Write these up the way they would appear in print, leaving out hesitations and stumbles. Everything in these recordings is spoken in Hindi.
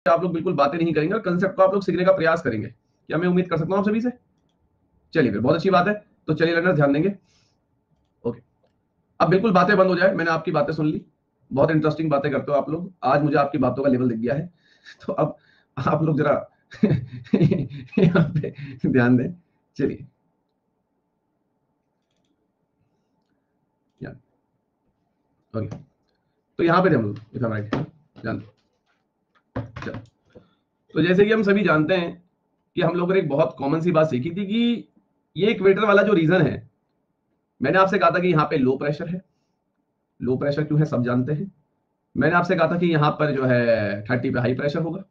आप लोग बिल्कुल बातें नहीं करेंगे और कंसेप्ट को आप लोग सीखने का प्रयास करेंगे, क्या मैं उम्मीद कर सकता हूं आप सभी से? चलिए फिर बहुत अच्छी बात है। तो चलिए लर्नर्स ध्यान देंगे। ओके, अब बिल्कुल बातें बंद हो जाए, मैंने आपकी बातें सुन ली, बहुत इंटरेस्टिंग बातें करते हो आप लोग, आज मुझे आपकी बातों का लेवल दिख गया है। तो अब आप लोग जरा यहाँ पे ध्यान दें। चलिए ओके, तो यहाँ पे थे हम लोग, इफ आई एम राइट, ध्यान दो। चलो, तो जैसे कि हम सभी जानते हैं कि हम लोगों ने एक बहुत कॉमन सी बात सीखी थी कि ये इक्वेटर वाला जो रीजन है, मैंने आपसे कहा था कि यहाँ पे लो प्रेशर है। लो प्रेशर क्यों है सब जानते हैं। मैंने आपसे कहा था कि यहाँ पर जो है 30 पे हाई प्रेशर होगा,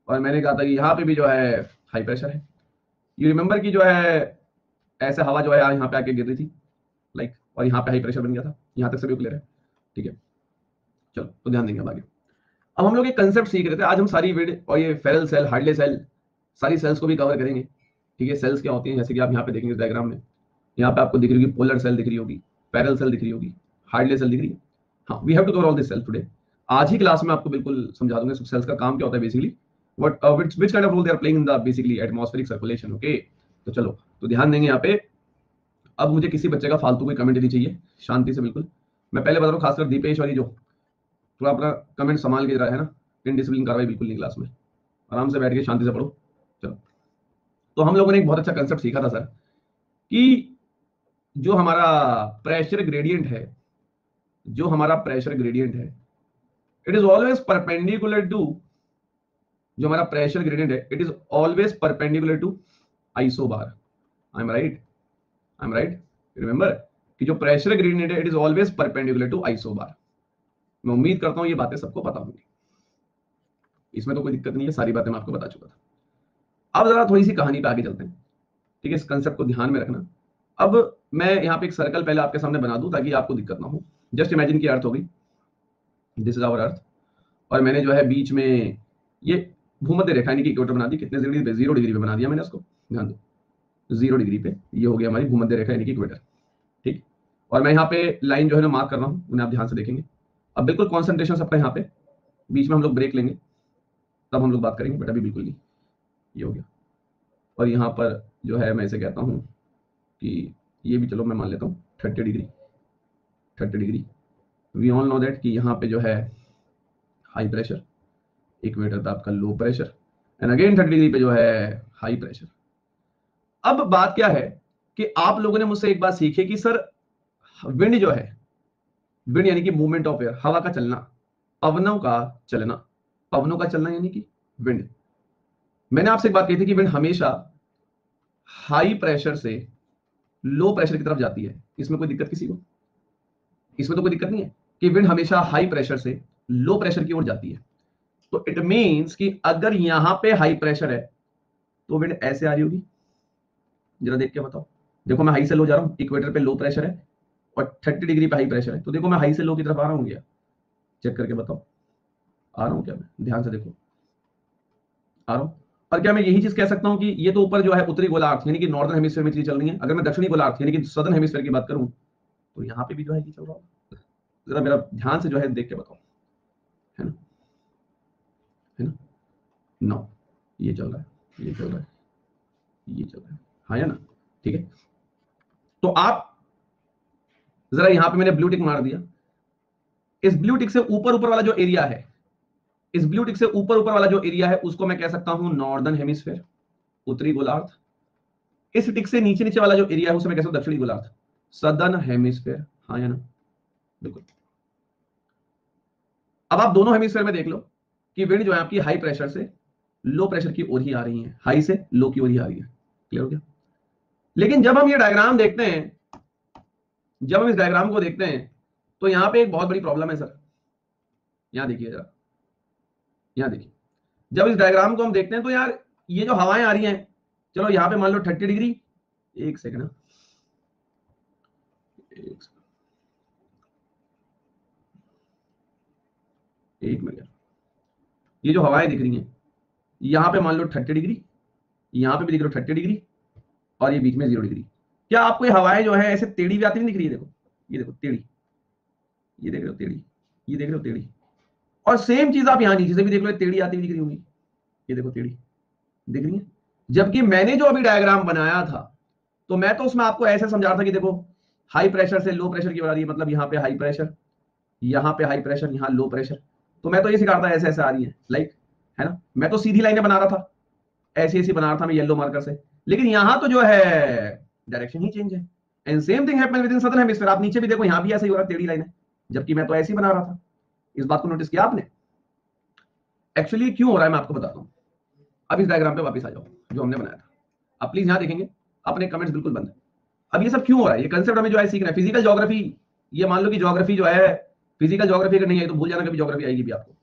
और मैंने कहा था कि यहाँ पे भी जो है हाई प्रेशर है। यू रिमेंबर कि जो है ऐसे हवा जो है यहाँ पे आके गिर रही थी, लाइक, और यहाँ पे हाई प्रेशर बन गया था। यहाँ तक सभी क्लियर है? ठीक है, चलो तो ध्यान देंगे अब आगे। अब हम लोग एक कंसेप्ट सीख रहे थे, आज हम सारी विड और ये फेरल सेल, हार्डले सेल, सारी सेल्स को भी कवर करेंगे। ठीक है, सेल्स क्या होती हैं, जैसे कि आप यहाँ पे देखेंगे डायग्राम में, यहाँ पे आपको दिख रही होगी पोलर सेल दिख रही होगी, पैरल सेल दिख रही होगी, हार्डले सेल दिख रही है। हाँ, we have to cover all this cell today. आज ही क्लास में आपको बिल्कुल समझा दूंगा सेल्स का काम क्या होता है basically, what which kind of role they are playing in the basically atmospheric circulation. Okay, तो चलो तो ध्यान देंगे यहाँ पे। अब मुझे किसी बच्चे का फालतू कोई कमेंट नहीं चाहिए, शांति से बिल्कुल। मैं पहले बता रहा हूँ, खासकर दीपेश और ये जो, थोड़ा अपना कमेंट संभाल के जरा, है ना, इनडिसिप्लिन कार्रवाई बिल्कुल नहीं क्लास में, आराम से बैठ के शांति से पढ़ो। चलो, तो हम लोगों ने एक बहुत अच्छा कंसेप्ट सीखा था सर, कि जो हमारा प्रेशर ग्रेडियंट है, जो हमारा प्रेशर ग्रेडियंट है, it is always perpendicular to, जो हमारा प्रेशर ग्रेडियंट है, it is always perpendicular to isobar. I am right? I am right? Remember कि जो प्रेशर ग्रेडियंट है, it is always perpendicular to isobar. मैं उम्मीद करता हूं ये बातें सबको पता होंगी, इसमें तो कोई दिक्कत नहीं है, सारी बातें मैं आपको बता चुका था। अब जरा थोड़ी सी कहानी पे आगे चलते हैं। ठीक है, इस कंसेप्ट को ध्यान में रखना। अब मैं यहाँ पे एक सर्कल पहले आपके सामने बना दूं ताकि आपको दिक्कत ना हो। जस्ट इमेजिन की अर्थ होगी, दिस इज आवर अर्थ, और मैंने जो है बीच में ये भूमध्य रेखा यानी कि इक्वेटर बना दी। कितने डिग्री पे? 0 डिग्री पे बना दिया मैंने इसको, ध्यान दो, 0 डिग्री पे ये हो गया हमारी भूमध्य रेखा यानी कि इक्वेटर। ठीक, और मैं यहाँ पे लाइन जो है ना मार्क कर रहा हूँ, उन्हें आप ध्यान से देखेंगे। अब बिल्कुल कॉन्सेंट्रेशन सबका यहाँ पे, बीच में हम लोग ब्रेक लेंगे, तब हम लोग बात करेंगे, बट अभी बिल्कुल नहीं। ये हो गया, और यहाँ पर जो है मैं इसे कहता हूँ कि ये भी चलो मैं मान लेता हूँ 30 degree. 30 degree, we all know that कि यहाँ पे जो है हाई प्रेशर, इक्वेटर पे आपका low pressure, and again 30 degree पे जो है हाई प्रेशर। अब बात क्या है कि आप लोगों ने मुझसे एक बात सीखी कि सर विंड जो है, विंड यानी कि मूवमेंट ऑफ एयर, हवा का चलना, पवनों का चलना, पवनों का चलना यानी कि विंड। मैंने आपसे एक बात कही थी कि विंड हमेशा हाई प्रेशर से लो प्रेशर की तरफ जाती है। इसमें कोई दिक्कत किसी को? इसमें तो कोई दिक्कत नहीं है कि विंड हमेशा हाई प्रेशर से लो प्रेशर की ओर जाती है। तो इट मींस कि अगर यहां पे हाई प्रेशर है तो विंड ऐसे आ रही होगी, जरा देख के बताओ। देखो मैं हाई से लो जा रहा हूं, इक्वेटर पे लो प्रेशर है और 30 डिग्री पे हाई प्रेशर है, तो देखो मैं हाई से लो की तरफ आ रहा हूं क्या? चेक करके बताओ, आ रहा हूं क्या? मैं ध्यान से देखो, आ रहा हूं। और क्या मैं यही चीज कह सकता हूं कि ये तो ऊपर जो है उत्तरी गोलार्ध यानी कि नॉर्दर्न हेमिस्फीयर में चीज चल रही है, अगर मैं दक्षिणी गोलार्ध यानी कि सदर्न हेमिस्फीयर की बात करूं तो यहाँ पे भी जो है ये चल रहा है। जरा मेरा ध्यान से जो है देख के बताओ, है ना, है ना, नो, ये चल रहा है, ये चल रहा है, ये चल रहा है, हाँ या ना? ठीक है, तो आप जरा यहां पे मैंने ब्लू टिक मार दिया। इस ब्लू टिक से ऊपर ऊपर वाला जो एरिया है, इस ब्लू टिक से ऊपर ऊपर वाला जो एरिया है उसको मैं कह सकता हूं नॉर्दर्न हेमिस्फीयर, उत्तरी गोलार्ध। इस टिक से नीचे नीचे वाला जो एरिया है उसे मैं कह सकता हूं दक्षिणी गोलार्ध, सदर्न हेमिस्फीयर, हाँ या ना? बिल्कुल। अब आप दोनों हेमिस्फीयर में देख लो कि विंड जो है आपकी हाई प्रेशर से लो प्रेशर की ओर ही आ रही है, हाई से लो की ओर ही आ रही है। क्लियर हो गया? लेकिन जब हम ये डायग्राम देखते हैं, जब हम इस डायग्राम को देखते हैं तो यहां पे एक बहुत बड़ी प्रॉब्लम है सर। यहां देखिए जरा, यहां देखिए, जब इस डायग्राम को हम देखते हैं तो यार ये जो हवाएं आ रही हैं, चलो यहां पे मान लो 30 डिग्री, एक सेकंड, एक मिनट, ये जो हवाएं दिख रही हैं यहां पे मान लो 30 डिग्री, यहां पे भी दिख रहा 30 डिग्री, और ये बीच में 0 डिग्री। क्या आपको ये हवाएं जो है ऐसे टेढ़ी भी आती नहीं दिख रही है? देखो, ये देखो टेढ़ी, ये देख रहे हो टेढ़ी, ये देख रहे हो टेढ़ी, और सेम चीज आप यहां नीचे से भी देख लो, टेढ़ी आती हुई दिख रही होगी, ये देखो टेढ़ी दिख रही है। जबकि मैंने जो अभी डायग्राम बनाया था, तो मैं तो उसमें आपको ऐसे समझा रहा था कि देखो हाई प्रेशर से लो प्रेशर की ओर आ रही है, मतलब यहां पे हाई प्रेशर, यहां पे हाई प्रेशर, यहां लो प्रेशर। तो मैं तो ये सिखा रहा था ऐसे ऐसे आ रही है, लाइक, है ना, मैं तो सीधी लाइनें बना रहा था, ऐसी ऐसी बना रहा था मैं येलो मार्कर से। लेकिन यहां तो जो है डायरेक्शन ही चेंज है। And same thing happens with in southern hemisphere. आप नीचे भी देखो, यहां भी ऐसे ही हो रहा है, टेढ़ी लाइन है, जबकि मैं तो ऐसे ही बना रहा था। इस बात को नोटिस किया आपने? एक्चुअली क्यों हो रहा है मैं आपको बताता हूं। अब इस डायग्राम पे वापस आ जाओ जो हमने बनाया था। अब प्लीज यहां देखेंगे, अपने कमेंट्स बिल्कुल बंद है। अब ये सब क्यों हो रहा है? ये कंसेप्ट हमें जो है सीखना है। फिजिकल ज्योग्राफी, ये मान लो कि ज्योग्राफी जो है, फिजिकल ज्योग्राफी अगर नहीं आई तो भूल जाना, कभी ज्योग्राफी आएगी भी आपको।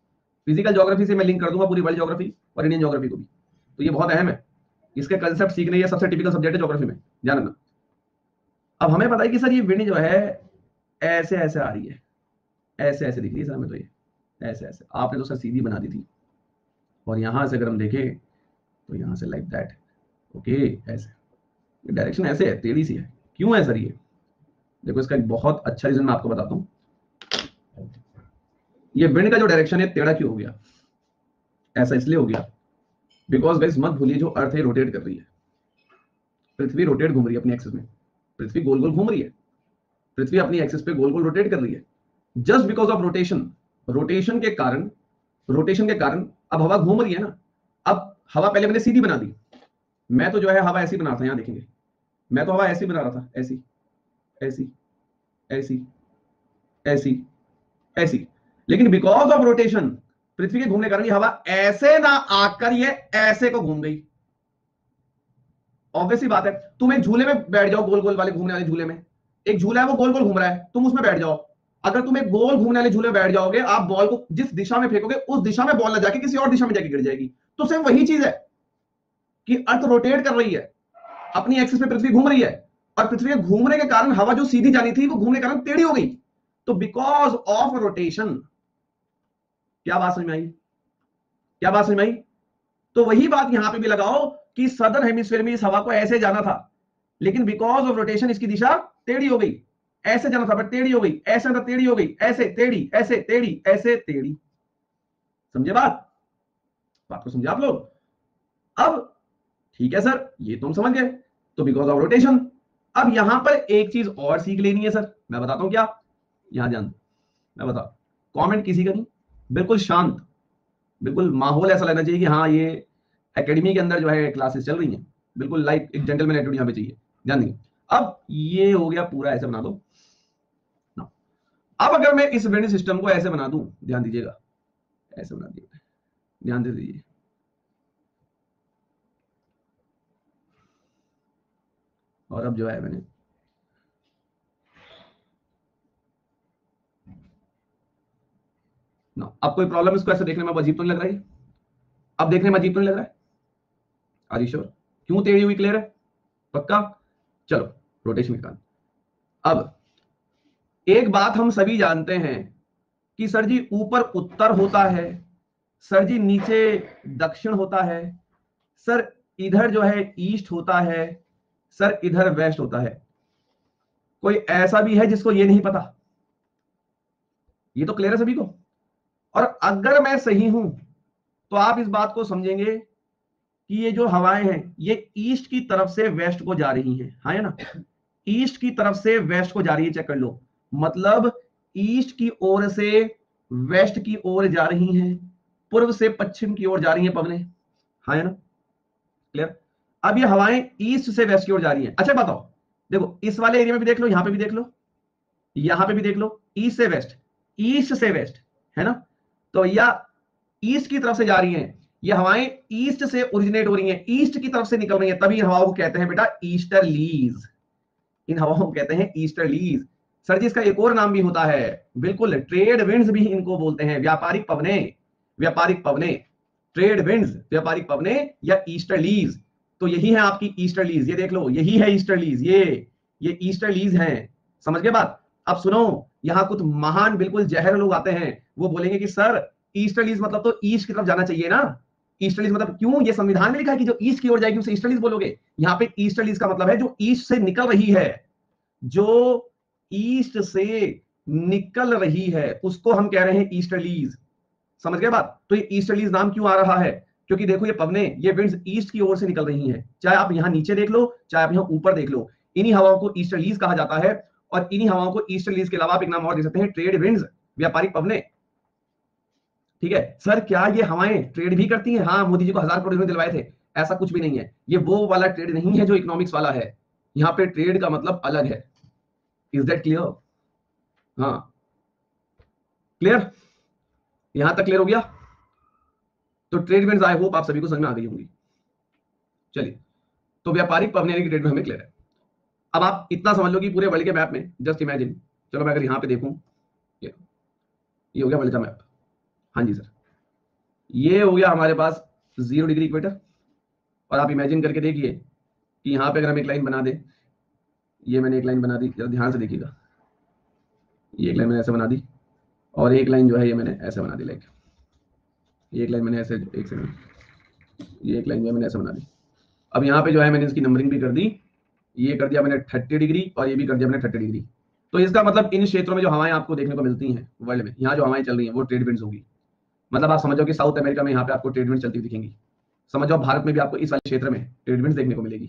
फिजिकल ज्योग्राफी से मैं लिंक कर दूंगा पूरी वर्ल्ड ज्योग्राफी और इंडियन ज्योग्राफी को भी। तो ये बहुत अहम है, इसके कंसेप्ट सीखने, ये सबसे टिपिकल सब्जेक्ट है ज्योग्राफी में, ध्यान रखना। अब हमें पता है कि सर ये विंड जो है ऐसे ऐसे आ रही है, ऐसे ऐसे दिख रही है सर हमें, तो ये ऐसे ऐसे, आपने तो सर सीधी बना दी थी। और यहां से अगर हम देखें तो यहां से लाइक दैट, ओके, ऐसे डायरेक्शन ऐसे है, टेढ़ी सी है। क्यों है सर ये? देखो इसका एक बहुत अच्छा रीजन मैं आपको बताता हूं। ये विंड का जो डायरेक्शन है टेढ़ा क्यों हो गया? ऐसा इसलिए हो गया बिकॉज गाइस मत भूलिए, जो अर्थ है रोटेट कर रही है, पृथ्वी रोटेट घूम रही है अपनी एक्सिस में, पृथ्वी गोल गोल घूम रही है, पृथ्वी अपनी एक्सिस पे गोल गोल रोटेट कर रही है। Just because of rotation, rotation के कारण, रोटेशन के कारण अब हवा घूम रही है ना। अब हवा पहले मैंने सीधी बना दी, मैं तो जो है हवा ऐसी बना रहा था, यहां देखेंगे मैं तो हवा ऐसी बना रहा था, ऐसी ऐसी ऐसी ऐसी ऐसी। लेकिन बिकॉज ऑफ रोटेशन, पृथ्वी के घूमने के कारण ये हवा ऐसे ना आकर ये ऐसे को घूम गई। ऑब्वियस सी बात है, तुम एक झूले में बैठ जाओ, गोल गोल वाले घूमने वाले झूले में, एक झूला है वो गोल गोल घूम रहा है, तुम उसमें बैठ जाओ। अगर तुम एक गोल घूमने वाले झूले में बैठ जाओगे, आप बॉल को जिस दिशा में फेंकोगे उस दिशा में बॉल ना जाके किसी और दिशा में जाके गिर जाएगी। तो सेम वही चीज है कि अर्थ रोटेट कर रही है, अपनी एक्सिस पे पृथ्वी घूम रही है, और पृथ्वी के घूमने के कारण हवा जो सीधी जानी थी वो घूमने के कारण टेढ़ी हो गई। तो बिकॉज ऑफ रोटेशन, क्या बात समझ में आई? क्या बात समझ में आई? तो वही बात यहां पे भी लगाओ कि सदर्न हेमिस्फीयर में इस हवा को ऐसे जाना था, लेकिन बिकॉज ऑफ रोटेशन इसकी दिशा टेढ़ी हो गई। ऐसे जाना था बट टेढ़ी हो गई, ऐसे जाना टेढ़ी हो गई, ऐसे टेढ़ी, ऐसे टेढ़ी, ऐसे टेढ़ी। समझे बात? बात को समझे आप लोग? अब ठीक है सर, ये तो हम समझ गए, तो बिकॉज ऑफ रोटेशन। अब यहां पर एक चीज और सीख लेनी है सर, मैं बताता हूं क्या। यहां ध्यान दो, मैं बता, कमेंट किसी का नहीं, बिल्कुल शांत, बिल्कुल माहौल ऐसा लगना चाहिए कि हाँ ये एकेडमी के अंदर जो है क्लासेस चल रही हैं, बिल्कुल लाइक एक जेंटलमैन एटीट्यूड यहाँ पे चाहिए। ध्यान देंगे। अब ये हो गया पूरा, ऐसे बना दो ना। अब अगर मैं इस विंड सिस्टम को ऐसे बना दूं, ध्यान दीजिएगा, ऐसे बना दिए, ध्यान दे दीजिए। और अब जो है मैंने ना, अब कोई प्रॉब्लम इसको ऐसे देखने में अजीब तो नहीं लग रहा है? अब देखने में अजीब तो नहीं लग रहा है? Are sure? क्यों टेढ़ी हुई? क्लियर है? पक्का? चलो, रोटेशन के कारण। अब एक बात हम सभी जानते हैं कि सर जी ऊपर उत्तर होता है, सर जी नीचे दक्षिण होता है, सर इधर जो है ईस्ट होता है, सर इधर वेस्ट होता है। कोई ऐसा भी है जिसको ये नहीं पता? ये तो क्लियर है सभी को। और अगर मैं सही हूं तो आप इस बात को समझेंगे कि ये जो हवाएं हैं ये ईस्ट की तरफ से वेस्ट को जा रही हैं, हाँ या ना? ईस्ट की तरफ से वेस्ट को जा रही है, चेक कर लो। मतलब ईस्ट की ओर से वेस्ट की ओर जा रही हैं, पूर्व से पश्चिम की ओर जा रही हैं पवने, हाँ या ना? क्लियर? अब ये हवाएं ईस्ट से वेस्ट की ओर जा रही हैं। अच्छा बताओ, देखो इस वाले एरिया में भी देख लो, यहां पे भी देख लो, यहां पे भी देख लो, ईस्ट से वेस्ट, ईस्ट से वेस्ट, है ना? तो या ईस्ट की तरफ से जा रही हैं, ये हवाएं ईस्ट से ओरिजिनेट हो रही हैं, ईस्ट की तरफ से निकल रही हैं, तभी इन हवाओं को कहते हैं बेटा ईस्टर्लीज। इन हवाओं को कहते हैं ईस्टर्लीज। सर जी इसका एक और नाम भी होता है, बिल्कुल, ट्रेड विंड्स भी इनको बोलते हैं, व्यापारिक पवने, व्यापारिक पवने, ट्रेड विंड्स, व्यापारिक पवने या ईस्टर्लीज। तो यही है आपकी ईस्टर्लीज, ये देख लो, यही है ईस्टर्लीज, ये ईस्टर्लीज हैं। समझ गए बात? अब सुनो, यहां कुछ महान बिल्कुल जहर लोग आते हैं, वो बोलेंगे कि सर ईस्टर्लीज मतलब तो ईस्ट की तरफ जाना चाहिए ना। ईस्टर्लीज मतलब क्यों? ये संविधान में लिखा है कि जो ईस्ट की ओर जाएगी उसे ईस्टर्लीज बोलोगे। यहाँ पे ईस्टर्लीज का मतलब है जो ईस्ट से निकल रही है, जो ईस्ट से निकल रही है उसको हम कह रहे हैं ईस्टर्लीज। समझ गए बात? तो ये ईस्टर्लीज नाम क्यों आ रहा है? क्योंकि देखो ये पवने, ये विंड्स ईस्ट की ओर से निकल रही हैं, चाहे आप यहां नीचे देख लो चाहे आप यहां ऊपर देख लो, इन्हीं हवाओं को ईस्टर्लीज कहा जाता है। और इन्हीं हवाओं को ईस्टर्लीज के अलावा आप एक नाम और दे सकते हैं, ट्रेड विंड्स, व्यापारिक पवने। ठीक है सर, क्या ये हवाएं ट्रेड भी करती हैं? हाँ, मोदी जी को 1000 करोड़ दिलवाए थे। ऐसा कुछ भी नहीं है, ये वो वाला ट्रेड नहीं है जो इकोनॉमिक्स वाला है। यहाँ पे ट्रेड का मतलब अलग है। Is that clear? हाँ, क्लियर? यहां तक क्लियर हो गया? तो ट्रेड विंड्स आई होप आप सभी को समझ में आ गई होंगी। चलिए, तो व्यापारिक पवने की ट्रेड में हमें क्लियर है। अब आप इतना समझ लो कि पूरे वर्ल्ड के मैप में जस्ट इमेजिन, चलो मैं अगर यहां पे देखूं, ये हो गया वर्ल्ड का मैप। हाँ जी सर, ये हो गया हमारे पास 0 डिग्री इक्वेटर। और आप इमेजिन करके देखिए कि यहां पे अगर हम एक लाइन बना दें, ये मैंने एक लाइन बना दी, जरा ध्यान से देखिएगा, ये एक लाइन मैंने ऐसे बना दी, और एक लाइन जो है ये मैंने ऐसे बना दी, लाइक ये एक लाइन मैंने ऐसे, एक सेकंड, ये एक लाइन जो है मैंने ऐसे बना दी। अब यहाँ पे जो है मैंने इसकी नंबरिंग भी कर दी, ये कर दिया मैंने 30 डिग्री और ये भी कर दिया मैंने 30 डिग्री। तो इसका मतलब इन क्षेत्रों में जो हवाएं आपको देखने को मिलती हैं वर्ल्ड में, यहाँ जो हवाएं चल रही हैं वो ट्रेड विंड्स होगी। मतलब आप समझो कि साउथ अमेरिका में यहाँ पे आपको ट्रेड विंड्स चलती दिखेंगी। समझो भारत में भी आपको इस वाले क्षेत्र में ट्रेड विंड्स देखने को मिलेगी।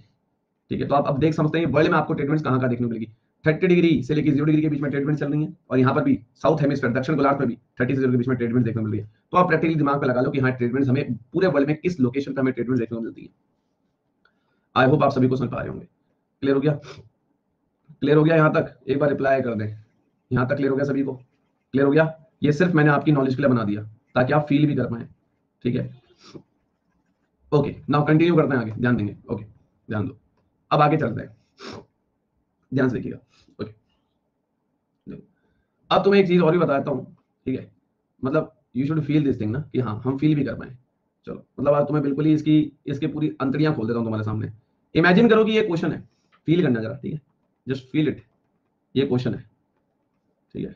ठीक है, तो आप अब देख समझते हैं वर्ल्ड में आपको ट्रेड विंड्स कहाँ देखने को मिलेगी। 30 डिग्री से लेकर 0 डिग्री के बीच में ट्रेड विंड्स चल रही है, और यहाँ पर भी साउथ हेमिस्फीयर दक्षिण गोलार्ध में भी 30 से 0 के बीच में ट्रेड विंड्स देखने को मिल रही है। तो आप प्रैक्टिकली दिमाग पे लगा लो कि हाँ, ट्रेड विंड्स हमें पूरे वर्ल्ड में किस लोकेशन पे हमें ट्रेड विंड्स देखने को मिलती है। आई होप आप सभी को समझ पा रहे होंगे। क्लियर हो गया? क्लियर हो गया यहाँ तक? एक बार रिप्लाई कर दें। यहाँ तक क्लियर हो गया सभी को? क्लियर हो गया? ये सिर्फ मैंने आपकी नॉलेज के लिए बना दिया ताकि आप फील भी कर पाए। ठीक है, ओके, नाउ कंटिन्यू करते हैं, आगे ध्यान देंगे। ओके, ध्यान दो, अब आगे चलते हैं, ध्यान से देखिएगा। ओके, अब तुम्हें एक चीज और भी बताता हूँ। ठीक है, मतलब you should feel this thing ना, कि हाँ हम फील भी कर पाए। चलो, मतलब आज तुम्हें बिल्कुल ही इसकी पूरी अंतड़ियां खोल देता हूँ तुम्हारे सामने। इमेजिन करो कि ये क्वेश्चन है, फील करना जरा, ठीक है, जस्ट फील इट। ये क्वेश्चन है, ठीक है,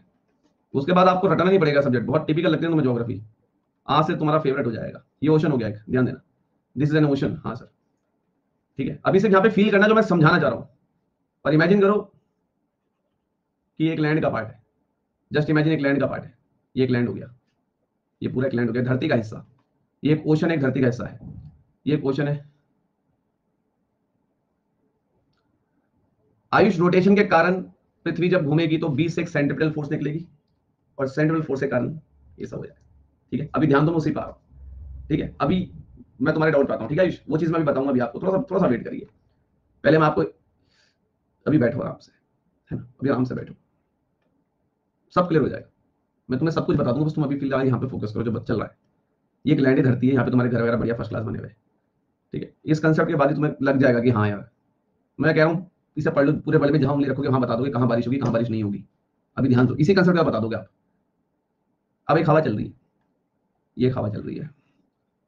उसके बाद आपको रटना नहीं पड़ेगा सब्जेक्ट, बहुत टिपिकल लगते हैं तुम्हें ज्योग्राफी, आज से तुम्हारा फेवरेट हो जाएगा। ये ओशन हो गया एक, ध्यान देना, दिस इज एन ओशन। हाँ सर, ठीक है, अभी सिर्फ यहाँ पे फील करना जो मैं समझाना चाह रहा हूँ। और इमेजिन करो कि एक लैंड का पार्ट है, जस्ट इमेजिन एक लैंड का पार्ट है, ये एक लैंड हो गया, ये पूरा एक लैंड हो गया, धरती का हिस्सा। ये एक ओशन, एक धरती का हिस्सा है, ये एक ओशन है। आयुष रोटेशन के कारण पृथ्वी जब घूमेगी तो बीच से एक सेंट्रिपेटल फोर्स निकलेगी, और सेंट्रिपेटल फोर्स के कारण ये सब हो जाएगा। ठीक है, अभी ध्यान दो, मैं उसी पा रहा हूँ। ठीक है, अभी मैं तुम्हारे डाउट पाता हूँ। ठीक है आयुष, वो चीज मैं भी बताऊंगा अभी आपको, थोड़ा सा वेट करिए। पहले मैं आपको, अभी बैठो आराम से, है ना, अभी आराम से बैठो, सब क्लियर हो जाएगा। मैं तुम्हें सब कुछ बता दूंगा, बस तुम अभी फिलहाल यहाँ पे फोकस करो जो चल रहा है। ये एक लैंड धरती है, यहाँ पे तुम्हारे घर वगैरह बढ़िया फर्स्ट क्लास बने हुए। ठीक है, इस कंसेप्ट के बाद ही तुम्हें लग जाएगा कि हाँ यार, मैं कह रहा हूँ इसे पढ़ लो, पूरे वर्ल्ड में जहां उंगली रखोगे वहां बता दोगे कहां बारिश होगी कहां बारिश नहीं होगी। अभी ध्यान दो, इसी कंसेप्ट का बता दोगे आप। अब एक हवा चल रही है, ये हवा चल रही है,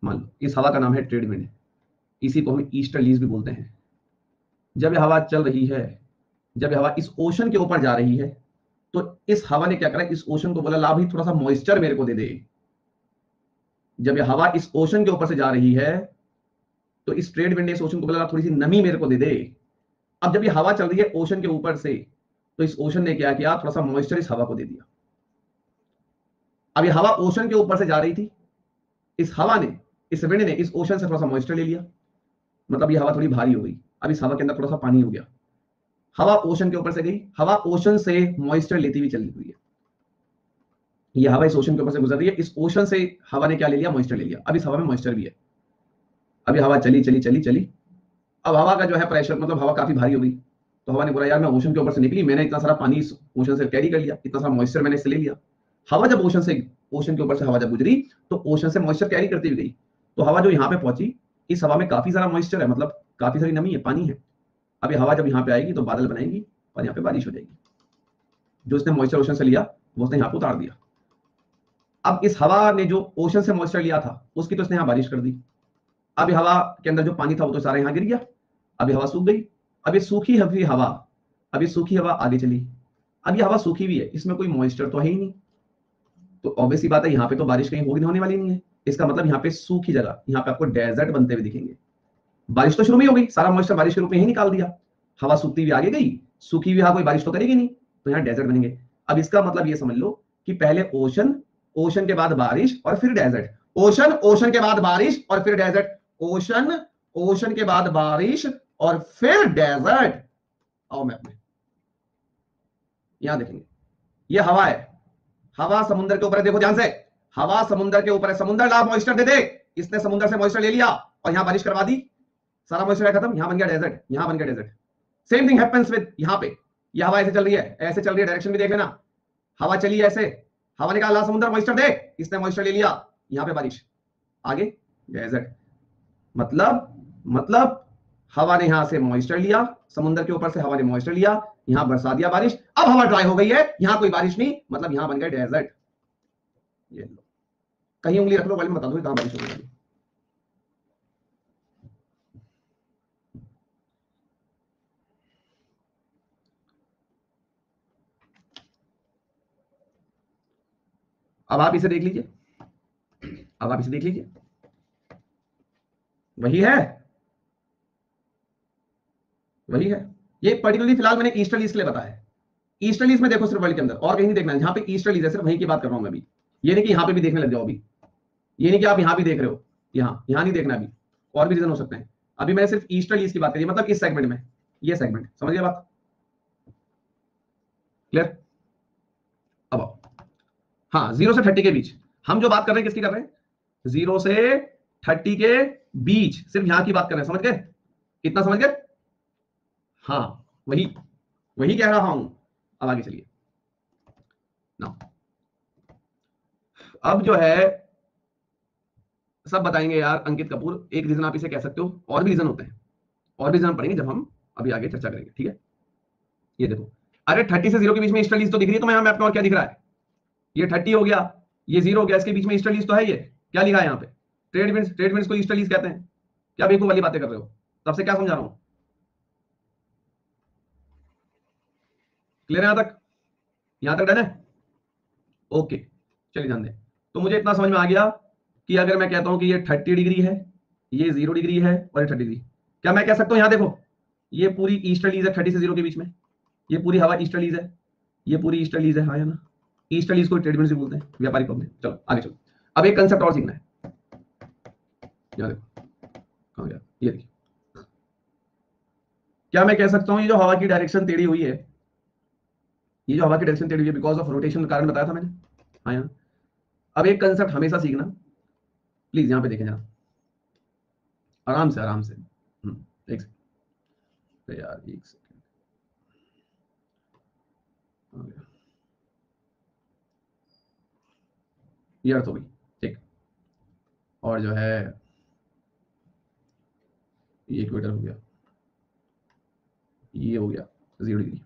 मान लो इस हवा का नाम है ट्रेड विंड, इसी को हम ईस्टर्लीज भी बोलते हैं। जब यह हवा चल रही है, जब यह हवा इस ओशन के ऊपर जा रही है, तो इस हवा ने क्या करा, इस ओशन को बोला ला भाई थोड़ा सा मॉइस्चर मेरे को दे दे। जब यह हवा इस ओशन के ऊपर से जा रही है, तो इस ट्रेड विंड ने इस ओशन को बोला थोड़ी सी नमी मेरे को दे दे। अब जब ये हवा चल रही है ओशन के ऊपर से, तो इस ओशन ने क्या किया, थोड़ा सा मॉइस्चर इस हवा को दे दिया। अब ये हवा ओशन के ऊपर से जा रही थी, इस हवा ने, इस विंड ने इस ओशन से थोड़ा सा मॉइस्चर ले लिया, मतलब ये हवा थोड़ी भारी हो गई। अब इस हवा के अंदर थोड़ा सा पानी हो गया, हवा ओशन के ऊपर से गई, हवा ओशन से मॉइस्चर लेती हुई चली हुई है। ये हवा इस ओशन के ऊपर से गुजर रही है, इस ओशन से हवा ने क्या ले लिया, मॉइस्चर ले लिया। अब इस हवा में मॉइस्चर भी है। अब ये हवा चली चली चली चली, अब हवा का जो है प्रेशर, मतलब हवा काफी भारी हो गई, तो हवा ने बोला यार मैं ओशन के ऊपर से निकली, मैंने इतना सारा पानी इस ओशन से कैरी कर लिया, इतना सारा मॉइस्चर मैंने इससे ले लिया। हवा जब ओशन के ऊपर से हवा जब गुजरी, तो ओशन से मॉइस्चर कैरी करती हुई गई, तो हवा जो यहाँ पे पहुंची, इस हवा में काफी सारा मॉइस्चर है, मतलब काफी सारी नमी है, पानी है। अब ये हवा जब यहाँ पे आएगी तो बादल बनाएगी और यहाँ पे बारिश हो जाएगी। जो इसने मॉइस्चर ओशन से लिया वो उसने यहाँ पे उतार दिया। अब इस हवा ने जो ओशन से मॉइस्चर लिया था उसकी तो इसने यहाँ बारिश कर दी। अब ये हवा के अंदर जो पानी था वो तो सारा यहाँ गिर गया, अब ये हवा सूख गई। अब ये सूखी हुई हवा, अब ये सूखी हवा आगे चली, अब ये हवा सूखी हुई है, इसमें कोई मॉइस्चर तो है ही नहीं, तो ऑब्वियसली बात है यहाँ पे तो बारिश कहीं होगी होने वाली नहीं है। इसका मतलब यहाँ पे सूखी जगह, यहाँ पे आपको डेजर्ट बनते हुए दिखेंगे। बारिश तो शुरू में हो गई, सारा मॉइस्चर बारिश के रूप में ही निकाल दिया, हवा सूखती हुई आगे गई, सूखी हुई हवा कोई बारिश तो करेगी नहीं, तो यहाँ डेजर्ट बनेंगे। अब इसका मतलब ये समझ लो कि पहले ओशन ओशन के बाद बारिश और फिर डेजर्ट, ओशन, ओशन के बाद बारिश और फिर डेजर्ट, ओशन, ओशन के बाद बारिश और फिर डेजर्ट। आओ मैप में यहां देखेंगे, ये हवा है, हवा समुद्र के ऊपर है, देखो ध्यान से, हवा समुद्र के ऊपर है, समुद्र ला मॉइस्चर दे दे, इसने समुद्र से मॉइस्चर ले लिया और यहां बारिश करवा दी, सारा मॉइस्चर खत्म, यहां बन गया डेजर्ट, यहां बन गया desert. Same thing happens with यहां पे, ये हवा ऐसे चल रही है, ऐसे चल रही है, डायरेक्शन भी देख लेना, हवा चली ऐसे, हवा ने कहा ला समुद्र मॉइस्चर दे, इसने मॉइस्चर ले लिया, यहां पे बारिश, आगे डेजर्ट। मतलब हवा ने यहां से मॉइस्चर लिया, समुद्र के ऊपर से हवा ने मॉइस्चर लिया, यहां बरसा दिया बारिश, अब हवा ड्राई हो गई है, यहां कोई बारिश नहीं, मतलब यहां बन गया डेजर्ट। ये लो, कहीं उंगली रख लो, वाले में बता दो कहां बारिश हो गई। अब आप इसे देख लीजिए, अब आप इसे देख लीजिए, वही है, वही है, ये पर्टिकुलरली फिलहाल मैंने ईस्टर्लीज के लिए बताया है, ईस्टर्लीज में देखो सिर्फ वर्ल्ड के अंदर, और कहीं नहीं देखना, जहां पे ईस्टर्लीज है सिर्फ वहीं की बात कर रहा हूं मैं अभी, ये नहीं कि यहां पे भी देखने लग जाओ अभी, ये नहीं कि आप यहां भी देख रहे हो, यहां नहीं देखना अभी, और भी रीजन हो सकते हैं, अभी मैंने सिर्फ ईस्टर्लीज की बात करी, मतलब इस सेगमेंट में, ये सेगमेंट, समझ गया बात, क्लियर। अब आओ, हाँ 0 से 30 के बीच हम जो बात कर रहे हैं किसकी कर रहे हैं, 0 से 30 के बीच, सिर्फ यहां की बात कर रहे हैं, समझ गए, इतना समझ गए, हाँ वही वही कह रहा हूं। अब आगे चलिए ना, अब जो है सब बताएंगे यार अंकित कपूर, एक रीजन आप इसे कह सकते हो, और भी रीजन होते हैं, और भी रीजन पढ़ेंगे जब हम अभी आगे चर्चा करेंगे, ठीक है। ये देखो, अरे 30 से 0 के बीच में ईस्टर्लीज तो दिख रही है, तो मैं मैप में और क्या दिख रहा है, ये 30 हो गया, ये 0 हो गया, इसके बीच में ईस्टर्लीज तो है, ये क्या लिखा है यहाँ पे, ट्रेड विंड्स को ईस्टर्लीज कहते हैं, क्या बेवकूफ वाली बातें कर रहे हो, तब से क्या समझा रहा हूं, क्लियर है यहां तक, यहां तक डन है, ओके। चलिए ध्यान दें, तो मुझे इतना समझ में आ गया कि अगर मैं कहता हूं कि ये 30 डिग्री है, ये 0 डिग्री है और ये 30 डिग्री, क्या मैं कह सकता हूं यहां देखो, ये पूरी ईस्टर्लीज है 30 से 0 के बीच में, ये पूरी हवा ईस्टर्लीज है, ये पूरी ईस्टर्लीज है, हाँ या ना, ईस्टर्लीज को ट्रेड विंड से बोलते हैं, व्यापारिक पब में। चलो आगे चलो, अब एक कंसेप्ट और सीखना है, यहां देखो कहां गया, ये देखिए, क्या मैं कह सकता हूं ये जो हवा की डायरेक्शन टेढ़ी हुई है, ये जो हवा की डायरेक्शन टेढ़ी हुई है बिकॉज ऑफ रोटेशन का कारण बताया था मैंने, हाँ यार। अब एक कंसेप्ट हमेशा सीखना, प्लीज यहां पे देखें जरा, आराम से आराम से, एक सेकंड यार, एक सेकंड, ये अर्थ हो गई, ठीक, और जो है ये इक्वेटर हो गया, ये हो गया 0 डिग्री,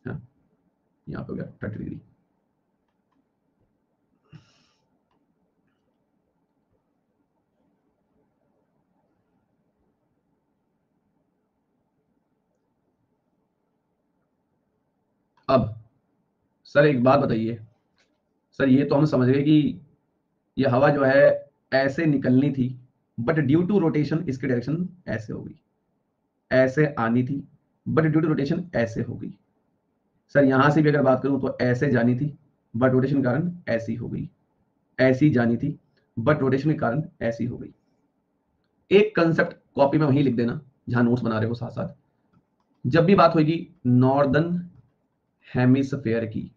हाँ यहाँ पे हो गया 30 डिग्री। अब सर एक बात बताइए, सर ये तो हम समझ गए कि ये हवा जो है ऐसे निकलनी थी, बट ड्यू टू रोटेशन इसकी डायरेक्शन ऐसे हो गई, ऐसे आनी थी, बट ड्यू टू रोटेशन ऐसे हो गई। सर यहां से भी अगर बात करूं तो ऐसे जानी थी, बट रोटेशन के कारण ऐसी हो गई, ऐसी जानी थी, बट रोटेशन के कारण ऐसी हो गई। एक कंसेप्ट कॉपी में वहीं लिख देना जहां नोट्स बना रहे हो साथ साथ, जब भी बात होगी नॉर्दर्न हेमिस्फेयर की,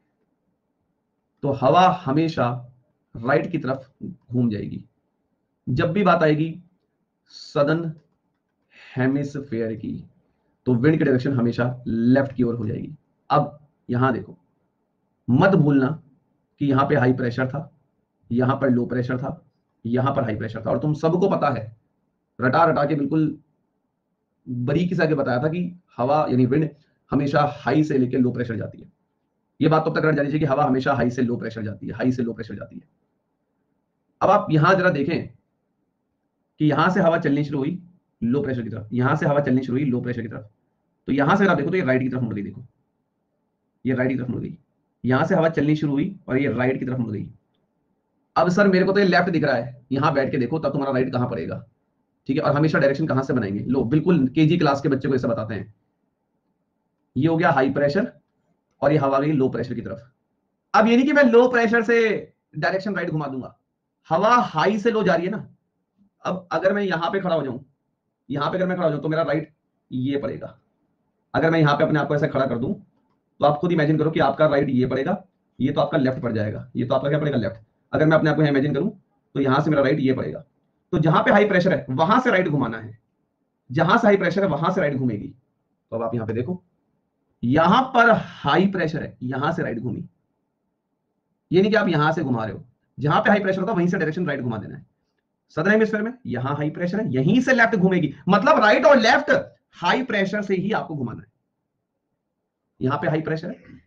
तो हवा हमेशा राइट की तरफ घूम जाएगी, जब भी बात आएगी सदर्न हेमिस्फेयर की, तो विंड की डायरेक्शन हमेशा लेफ्ट की ओर हो जाएगी। अब यहां देखो, मत भूलना कि यहां पे हाई प्रेशर था, यहां पर लो प्रेशर था, यहां पर हाई प्रेशर था, और तुम सबको पता है, रटा रटा के बिल्कुल बारीकी से आगे बताया था कि हवा यानी विंड हमेशा हाई से लेकर लो प्रेशर जाती है। ये बात तो तक रट जानी चाहिए कि हवा हमेशा हाई से लो प्रेशर जाती है, हाई से लो प्रेशर जाती है। अब आप यहां जरा देखें कि यहां से हवा चलनी शुरू हुई लो प्रेशर की तरफ, यहां से हवा चलनी शुरू हुई लो प्रेशर की तरफ, तो यहां से आप देखो तो ये राइट की तरफ मुड़ गई, देखो ये राइट की तरफ मुड़ गई, यहां से हवा चलनी शुरू हुई और ये राइट की तरफ मुड़ गई। अब सर मेरे को तो ये लेफ्ट दिख रहा है, यहां बैठ के देखो तब तुम्हारा राइट कहां पड़ेगा, ठीक है। और हमेशा डायरेक्शन कहां से बनाएंगे, लो बिल्कुल केजी क्लास के बच्चे को ऐसा बताते हैं, ये हो गया हाई प्रेशर और ये हवा गई लो प्रेशर की तरफ। अब ये नहीं कि मैं लो प्रेशर से डायरेक्शन राइट घुमा दूंगा। हवा हाई से लो जा रही है ना। अब अगर मैं यहां पे खड़ा हो जाऊं, यहां पे अगर मैं खड़ा हो जाऊं तो मेरा राइट ये पड़ेगा। अगर मैं यहां पे अपने आप को ऐसा खड़ा कर दूं तो आप खुद इमेजिन करो कि आपका राइट ये पड़ेगा, ये तो आपका लेफ्ट पड़ जाएगा, ये तो आपका क्या पड़ेगा, लेफ्ट। अगर मैं अपने आप को इमेजिन करूं तो यहां से मेरा राइट ये पड़ेगा। तो जहां पे हाई प्रेशर है वहां से राइट घुमाना है, जहां से हाई प्रेशर है वहां से राइट घूमेगी। तो अब आप यहां पे देखो, यहां पर हाई प्रेशर है, यहां से राइट घूमी। ये नहीं कि आप यहां से घुमा रहे हो, जहां पे हाई प्रेशर होगा वहीं से डायरेक्शन राइट घुमा देना है। सदर्न हेमिस्फीयर में यहां हाई प्रेशर है, यहीं से लेफ्ट घूमेगी, मतलब राइट और लेफ्ट हाई प्रेशर से ही आपको घुमाना है। यहां पे हाई प्रेशर है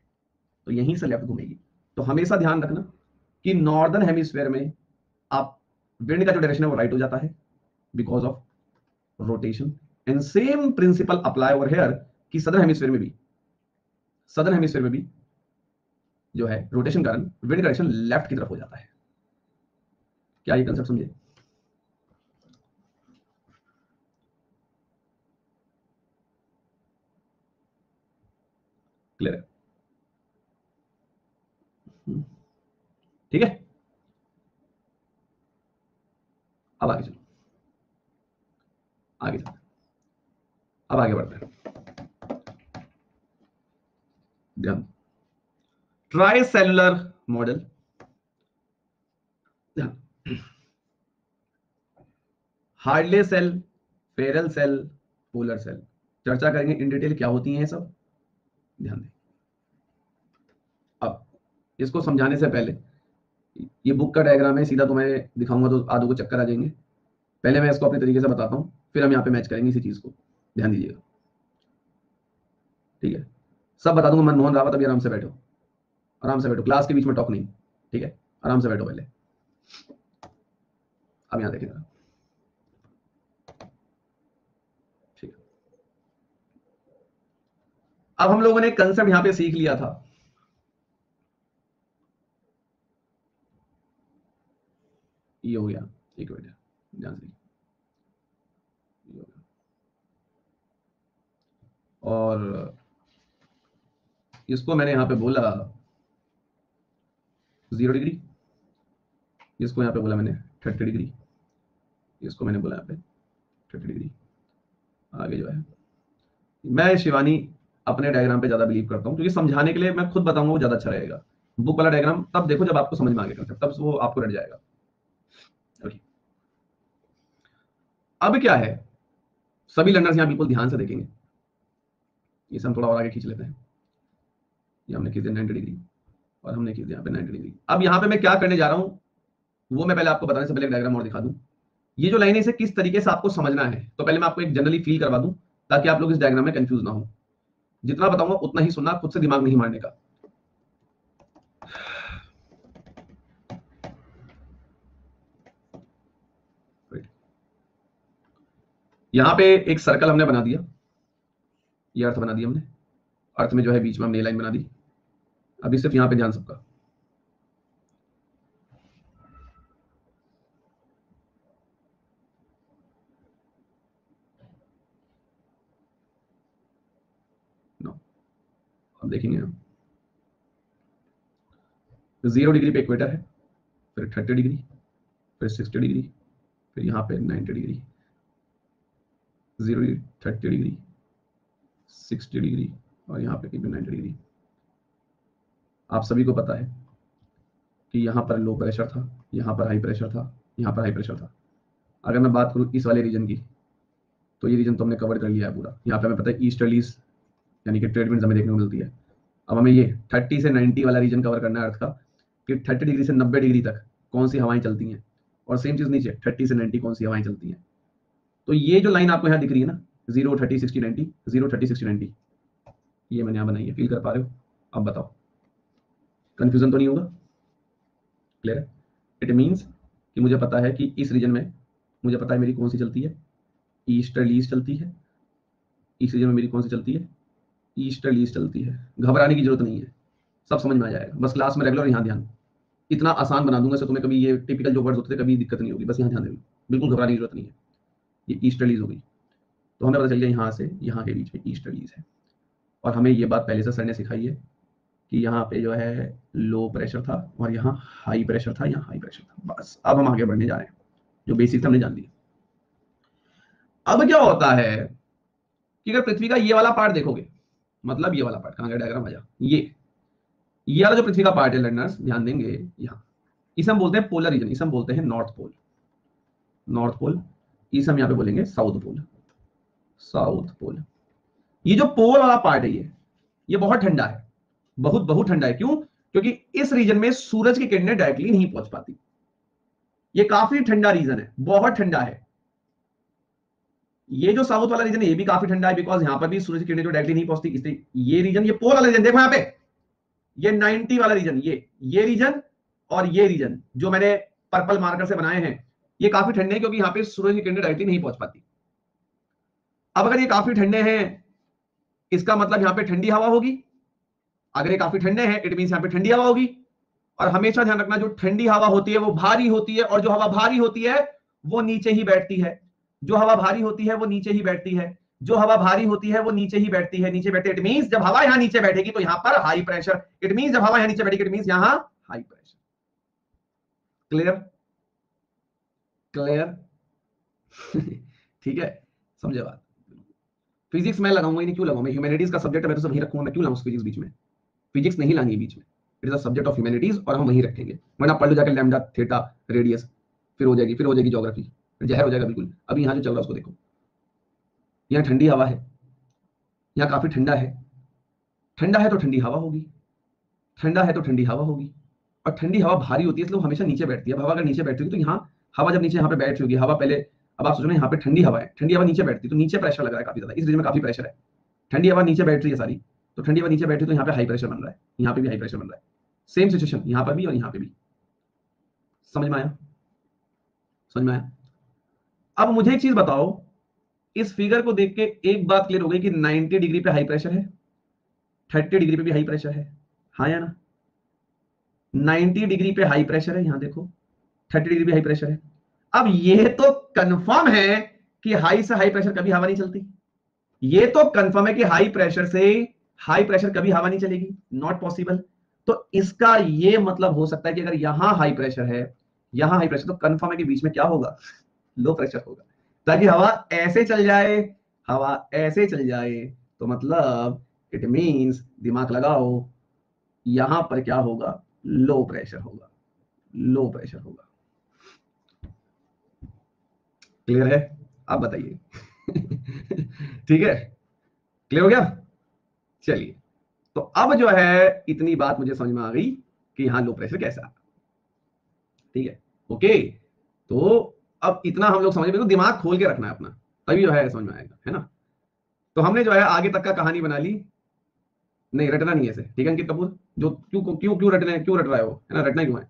तो यहीं से लेफ्ट घूमेगी। तो हमेशा ध्यान रखना कि नॉर्दर्न हेमिस्फीयर में आप विंड का जो डायरेक्शन है वो राइट हो जाता है because of rotation. And same principle apply over here कि सदर्न हेमिस्फीयर में भी, सदर्न हेमिस्फीयर में भी जो है रोटेशन कारण विंड का डायरेक्शन लेफ्ट की तरफ हो जाता है। क्या ये कंसेप्ट समझे? क्लियर है? ठीक है, अब आगे चलो, आगे चलो, अब आगे बढ़ते हैं। ध्यान, tri cellular model. Hadley cell, Ferrel cell, polar cell, चर्चा करेंगे इन डिटेल क्या होती हैं ये सब। ध्यान दें। अब इसको समझाने से पहले, ये बुक का डायग्राम है, सीधा तुम्हें दिखाऊंगा तो आधों को चक्कर आ जाएंगे। पहले मैं इसको अपने तरीके से बताता हूं, फिर हम यहाँ पे मैच करेंगे इसी चीज को। ध्यान दीजिएगा, ठीक है? सब बता दूंगा, मनमोहन रावत अभी आराम से बैठो, आराम से बैठो, क्लास के बीच में टॉक नहीं, ठीक है? आराम से बैठो पहले। अब यहाँ देखिएगा, ठीक है? अब हम लोगों ने कंसेप्ट यहाँ पे सीख लिया था, ये हो गया, एक मिनट ध्यान से, ये हो गया। और इसको मैंने यहाँ पे बोला 0 डिग्री, इसको यहाँ पे बोला मैंने 30 डिग्री, इसको मैंने बोला यहाँ पे 30 डिग्री। आगे जो है, मैं शिवानी अपने डायग्राम पे ज्यादा बिलीव करता हूँ, क्योंकि समझाने के लिए मैं खुद बताऊंगा वो ज्यादा अच्छा रहेगा। बुक वाला डायग्राम तब देखो जब आपको समझ में आ गया कंसेप्ट, तब वो आपको रट जाएगा। ओके, अब क्या है, सभी लर्नर्स यहाँ बिल्कुल ध्यान से देखेंगे। ये हम थोड़ा और आगे खींच लेते हैं। ये हमने खींच दिया 90 डिग्री, और हमने खींच दिया यहाँ पे 90 डिग्री। अब यहाँ पे मैं क्या करने जा रहा हूँ वो मैं पहले आपको बताने से पहले एक डायग्राम और दिखा दूं। ये जो लाइन है इसे किस तरीके से आपको समझना है, तो पहले मैं आपको एक जनरली फील करवा दूं ताकि आप लोग इस डायग्राम में कंफ्यूज ना हो। जितना बताऊंगा उतना ही सुनना, खुद से दिमाग नहीं मारने का। यहाँ पे एक सर्कल हमने बना दिया, ये अर्थ बना दिया हमने, अर्थ में जो है बीच में हमने लाइन बना दी। अभी सिर्फ यहाँ पे ध्यान सबका, नो, अब देखेंगे हम 0 डिग्री पे इक्वेटर है, फिर 30 डिग्री, फिर 60 डिग्री, फिर यहाँ पे 90 डिग्री, 0 डिग्री, 30 डिग्री, 60 डिग्री, और यहाँ पे 90 डिग्री। आप सभी को पता है कि यहाँ पर लो प्रेशर था, यहाँ पर हाई प्रेशर था, यहाँ पर हाई प्रेशर था। अगर मैं बात करूँ इस वाले रीजन की, तो ये रीजन तो हमने कवर कर लिया है पूरा। यहाँ पे हमें पता है ईस्टर्लीज यानी कि ट्रेड विंड्स हमें देखने को मिलती है। अब हमें ये 30 से 90 वाला रीजन कवर करना है अर्थ का, कि 30 डिग्री से 90 डिग्री तक कौन सी हवाएं चलती हैं, और सेम चीज नीचे 30 से 90 कौन सी हवाएं चलती हैं। तो ये जो लाइन आपको यहाँ दिख रही है ना, 0 30 60 90, 0 30 60 90, ये मैंने यहाँ बनाई है, फील कर पा रहे हो? अब बताओ, कंफ्यूजन तो नहीं होगा? क्लियर है? इट मीन्स कि मुझे पता है कि इस रीजन में मुझे पता है मेरी कौन सी चलती है, ईस्टर्लीज चलती है। इस रीजन में मेरी कौन सी चलती है, ईस्टर्लीज चलती है। घबराने की जरूरत नहीं है, सब समझ में आ जाएगा। बस क्लास में रेगुलर यहाँ ध्यान, इतना आसान बना दूंगा, तुम्हें कभी ये टिपिकल जो वर्ड्स होते थे कभी दिक्कत नहीं होगी। बस यहाँ ध्यान देना, बिल्कुल घबराने की जरूरत नहीं है। ये ईस्टर्लीज हो गई, तो हमें पता चल गया यहाँ से यहाँ के बीच में ईस्टर्लीज है। और हमें ये बात पहले से सर ने सिखाई है कि यहाँ पे जो है लो प्रेशर था और यहाँ हाई प्रेशर था, यहाँ हाई प्रेशर था। बस अब हम आगे बढ़ने जा रहे हैं, जो बेसिक्स हमने जान ली। अब क्या होता है कि अगर पृथ्वी का ये वाला पार्ट देखोगे, मतलब ये वाला पार्ट, कहां गया डायग्राम, आजा, ये वाला जो पृथ्वी का पार्ट है लर्नर्स, ध्यान देंगे यहाँ, इसे हम बोलते हैं पोलर रीजन, इसे हम बोलते हैं नॉर्थ पोल, नॉर्थ पोल, इसे हम यहाँ पे बोलेंगे साउथ पोल, साउथ पोल। ये जो पोल वाला पार्ट है ये बहुत ठंडा है, बहुत बहुत ठंडा है। क्यों? क्योंकि इस रीजन में सूरज की किरणें डायरेक्टली नहीं पहुंच पाती। ये काफी ठंडा रीजन है, बहुत ठंडा है। ये जो साउथ वाला रीजन है ये भी काफी ठंडा है, बिकॉज यहां पर भी सूरज की किरणें जो डायरेक्टली नहीं पहुंचती, इसलिए ये रीजन, ये पोल वाला रीजन देखो यहाँ पे, ये 90 वाला रीजन, ये रीजन और ये रीजन जो मैंने पर्पल मार्कर से बनाए हैं, ये काफी ठंडे हैं क्योंकि यहां पे सूरज की किरणें डायरेक्टली नहीं पहुंच पाती। अब अगर ये काफी ठंडे हैं, इसका मतलब यहां पे ठंडी हवा होगी। अगर ये काफी ठंडे हैं, इट मींस यहां पे ठंडी हवा होगी। और हमेशा ध्यान रखना, जो ठंडी हवा होती है वो भारी होती है, और जो हवा भारी होती है वो नीचे ही बैठती है। जो हवा भारी होती है वो नीचे ही बैठती है। जो हवा भारी होती है वो नीचे ही बैठती है, नीचे बैठती है। इट मींस जब हवा यहां नीचे बैठेगी तो यहां पर हाई प्रेशर, इट मींस जब हवा यहां नीचे बैठेगी इट मींस यहां हाई प्रेशर। क्लियर? क्लियर? ठीक है, समझे बात? फिजिक्स मैं लगाऊंगा ही नहीं, क्यों लगाऊंगा? ह्यूमैनिटीज का सब्जेक्ट है, मैं तो सब वहीं रखूंगा, मैं क्यों लाऊं फिजिक्स बीच में? फिजिक्स नहीं लानी है बीच में, it is a subject of humanities और हम वहीं रखेंगे। वरना पढ़ लो जाकर लैम्डा थीटा रेडियस, फिर हो जाएगी ज्योग्राफी, फिर जहर हो जाएगा बिल्कुल। अभी यहाँ जो चल रहा है उसको देखो, यहाँ ठंडी हवा है, यहाँ काफी ठंडा है। ठंडा है तो ठंडी हवा होगी, ठंडा है तो ठंडी हवा होगी, और ठंडी हवा भारी होती है इसलिए वो हमेशा नीचे बैठती है। अब हवा अगर नीचे बैठती होगी तो यहाँ हवा जब नीचे यहाँ पे बैठ रही होगी, हवा पहले, अब आप सोचो ना यहाँ पे ठंडी हवा है, ठंडी हवा नीचे बैठती है तो नीचे प्रेशर लग रहा है काफी ज्यादा, इस रीजन में काफी प्रेशर है। ठंडी हवा नीचे बैठ रही है सारी, तो ठंडी हवा नीचे बैठी तो यहाँ पे हाई प्रेशर बन रहा है, यहाँ पे भी हाई प्रेशर बन रहा है। सेम सिचुएशन यहाँ पर भी और यहाँ पे भी। समझ में आया? समझ में आया? अब मुझे एक चीज बताओ, इस फिगर को देख के एक बात क्लियर हो गई कि 90 डिग्री पे हाई प्रेशर है, 30 डिग्री पे भी हाई प्रेशर है, हाँ या ना? 90 डिग्री पे हाई प्रेशर है, यहां देखो 30 डिग्री पे हाई प्रेशर है। अब ये तो कंफर्म है कि हाई से हाई प्रेशर कभी हवा नहीं चलती। ये तो कंफर्म है कि हाई प्रेशर से हाई प्रेशर कभी हवा नहीं चलेगी, नॉट पॉसिबल। तो इसका ये मतलब हो सकता है कि अगर यहां हाई प्रेशर है, यहां हाई प्रेशर, तो कंफर्म है कि बीच में क्या होगा? लो प्रेशर होगा, ताकि हवा ऐसे चल जाए, हवा ऐसे चल जाए। तो मतलब इट मींस, दिमाग लगाओ, यहां पर क्या होगा? लो प्रेशर होगा, लो प्रेशर होगा। क्लियर है? आप बताइए। ठीक है, क्लियर हो गया? चलिए, तो अब जो है इतनी बात मुझे समझ में आ गई कि यहां लो प्रेशर कैसा है। ठीक है, ओके। तो अब इतना हम लोग समझ में, तो दिमाग खोल के रखना है अपना, तभी जो है समझ में आएगा, है ना? तो हमने जो है आगे तक का कहानी बना ली। नहीं, रटना नहीं है इसे, ठीक है अंकित कपूर? जो क्यों क्यों क्यों रटने, क्यों रट रहा है वो, है ना? रटना क्यों है?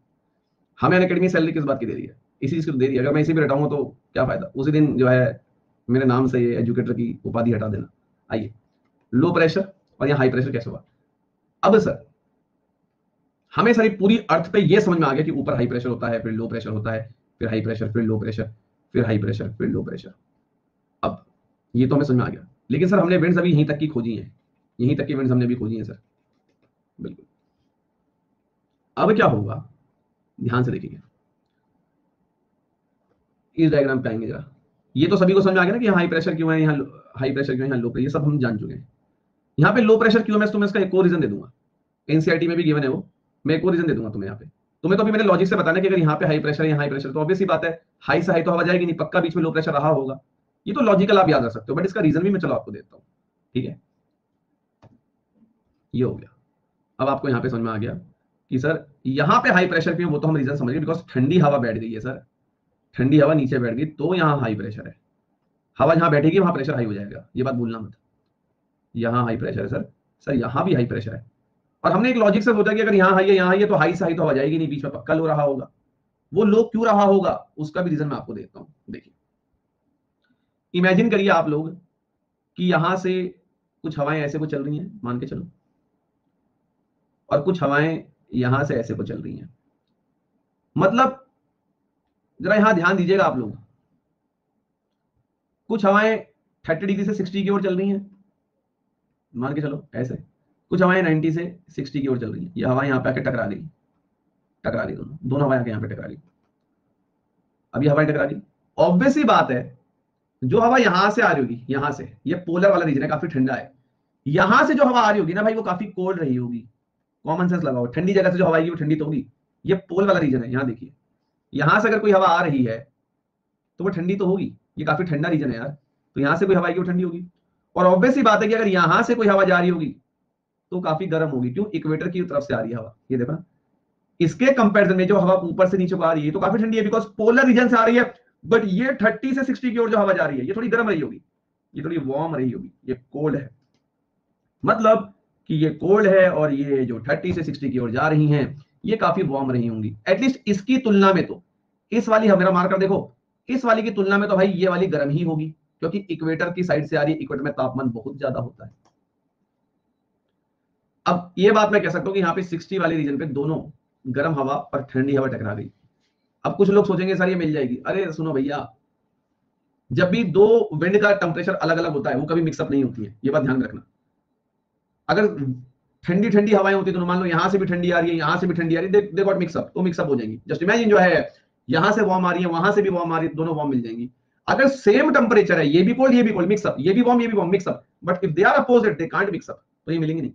हमें अनअकैडमी सैलरी किस बात की दे रही है? इसी चीज की तो दे रही है। अगर मैं इसी भी रटाऊंगा तो क्या फायदा? उसी दिन जो है मेरे नाम से ये एजुकेटर की उपाधि हटा देना। आइए, लो प्रेशर और यहाँ हाई प्रेशर कैसे हुआ? अब सर हमें सारी पूरी अर्थ पे ये समझ में आ गया कि ऊपर हाई प्रेशर होता है, फिर लो प्रेशर होता है, फिर हाई प्रेशर, फिर लो प्रेशर, फिर हाई प्रेशर, फिर लो प्रेशर। अब ये तो हमें समझ में आ गया, लेकिन सर हमने विंड्स अभी यहीं तक की खोजी है, यहीं तक की विंड्स हमने भी खोजी है सर। बिल्कुल। अब क्या होगा, ध्यान से देखिए, इस डायग्राम पे आएंगे जरा। ये तो सभी को समझ में आ गया ना कि यहाँ हाई प्रेशर क्यों है, यहाँ हाई प्रेशर क्यों है, यहाँ लो प्रेशर, ये सब हम जान चुके हैं। यहाँ पे लो प्रेशर क्यों है, मैं तुम्हें इसका एक और रीजन दे दूंगा। एनसीईआरटी में भी गिवन है वो, मैं एक और रीजन दे दूंगा तुम्हें। यहाँ पे तुम्हें तो अभी मैंने लॉजिक से बताना कि अगर यहाँ पे हाई प्रेशर है, यहाँ हाई प्रेशर, तो ऑब्वियस ही बात है हाई से हाई तो हवा जाएगी नहीं, पक्का बीच में लो प्रेशर रहा होगा। ये तो लॉजिकल आप याद रख सकते हो, बट इसका रीजन भी मैं चलो आपको देता हूँ। ठीक है, ये हो गया। अब आपको यहाँ पे समझ में आ गया कि सर यहाँ पे हाई प्रेशर क्यों, वो तो हम रीजन समझ गए, बिकॉज ठंडी हवा बैठ गई है सर, ठंडी हवा नीचे बैठ गई तो यहाँ हाई प्रेशर है। हवा जहां बैठेगी वहां प्रेशर हाई हो जाएगा, ये बात भूलना मत। यहाँ हाई प्रेशर है सर, सर यहाँ भी हाई प्रेशर है। और हमने एक लॉजिक से सोचा कि अगर यहाँ हाई है, यहाँ हाई है, तो हाई से हाई तो हवा जाएगी नहीं, बीच में पक्का लो रहा होगा। वो लो क्यों रहा होगा उसका भी रीजन मैं आपको देता हूं। देखिए, इमेजिन करिए आप लोग कि यहां से कुछ हवाएं ऐसे को चल रही हैं, मान के चलो, और कुछ हवाएं यहां से ऐसे को चल रही हैं। मतलब जरा यहां ध्यान दीजिएगा आप लोग, कुछ हवाएं 30 डिग्री से 60 की ओर चल रही हैं, मान के चलो ऐसे, कुछ हवाएं 90 से 60 की ओर चल रही है, ये हवा यहाँ पे आके टकरा गई, दोनों हवाएं आके यहाँ पे टकरा गई। अब ये हवाएं टकरा गई, ऑब्वियस ही बात है जो हवा यहां से आ रही होगी, यहां से, ये पोलर वाला रीजन है, काफी ठंडा है, यहां से जो हवा आ रही होगी ना भाई वो काफी कोल्ड रही होगी। कॉमन सेंस लगाओ, ठंडी जगह से जो हवा आएगी वो ठंडी तो होगी। ये पोल वाला रीजन है, यहां देखिए, यहां से अगर कोई हवा आ रही है तो वो ठंडी तो होगी, ये काफी ठंडा रीजन है यार, तो यहां से कोई हवा आएगी वो ठंडी होगी। और ऑब्वियस ही बात है कि अगर यहां से कोई हवा जा रही होगी तो काफी गर्म होगी, क्यों, इक्वेटर की तरफ से आ रही है हवा, ये देखो ना, इसके कंपैरिजन में जो हवा ऊपर से नीचे को आ रही है तो काफी ठंडी है, बिकॉज पोलर रीजन से आ रही है। बट ये 30 से 60 की ओर जो हवा जा रही है ये थोड़ी गर्म रही होगी, ये थोड़ी वार्म रही होगी, ये कोल्ड है, मतलब कि ये कोल्ड है, और ये जो 30 से 60 की ओर जा रही हैं ये काफी वार्म रही होंगी, एटलीस्ट इसकी तुलना में तो। इस वाली, मेरा मार्कर देखो, इस वाली की तुलना में तो भाई ये वाली गर्म ही होगी, क्योंकि इक्वेटर की साइड से आ रही है, इक्वेटर में तापमान बहुत ज्यादा होता है। अब ये बात मैं कह सकता हूं कि यहाँ पे 60 वाले रीजन पे दोनों गर्म हवा और ठंडी हवा टकरा गई। अब कुछ लोग सोचेंगे सर ये मिल जाएगी, अरे सुनो भैया, जब भी दो विंड का टेम्परेचर अलग अलग होता है वो कभी मिक्सअप नहीं होती है, ये बात ध्यान रखना। अगर ठंडी ठंडी हवाएं होती तो मान लो यहां से भी ठंडी आ रही है, यहां से भी ठंडी आ रही है, दे गॉट मिक्सअप, तो मिक्सअप हो जाएंगी। जस्ट इमेजिन जो है, यहां से वार्म आ रही है, वहां से भी वार्म आ रही है, दोनों वार्म मिल जाएंगी। अगर सेम टेम्परेचर है, ये भी कोल्ड ये भी कोल्ड, मिक्सअप, ये भी वार्म ये भी warm, mix up, but if they are opposite they can't mix up, तो ये मिलेंगे नहीं,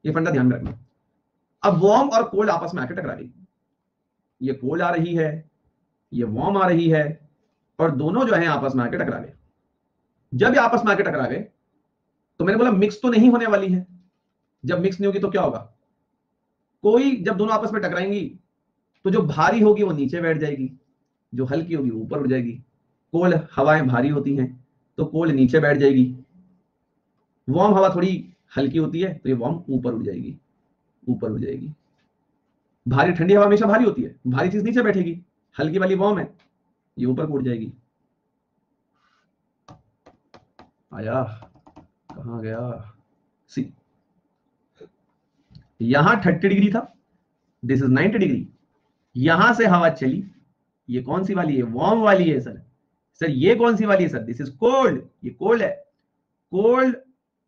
ये फंडा ध्यान में रखना। अब वार्म और कोल्ड आपस में आकर टकरा गई, ये कोल्ड आ रही है, ये वार्म आ रही है, और दोनों जो है आपस में आकर टकरा गए। जब ये आपस में आकर टकरा गए तो मैंने बोला मिक्स तो नहीं होने वाली है, जब मिक्स नहीं होगी तो क्या होगा, कोई जब दोनों आपस में टकराएंगी तो जो भारी होगी वो नीचे बैठ जाएगी, जो हल्की होगी वो ऊपर उठ जाएगी। कोल्ड हवाएं भारी होती हैं तो कोल्ड नीचे बैठ जाएगी, वार्म हवा थोड़ी हल्की होती है तो ये वार्म ऊपर उठ जाएगी, ऊपर उठ जाएगी। भारी ठंडी हवा हमेशा भारी होती है, भारी चीज नीचे बैठेगी, हल्की वाली वार्म है, ये ऊपर उठ जाएगी। आया, कहां गया, सी, यहां 30 डिग्री था, दिस इज 90 डिग्री, यहां से हवा चली, ये कौन सी वाली है, वार्म वाली है सर। सर ये कौन सी वाली है सर, दिस इज कोल्ड, ये कोल्ड है, कोल्ड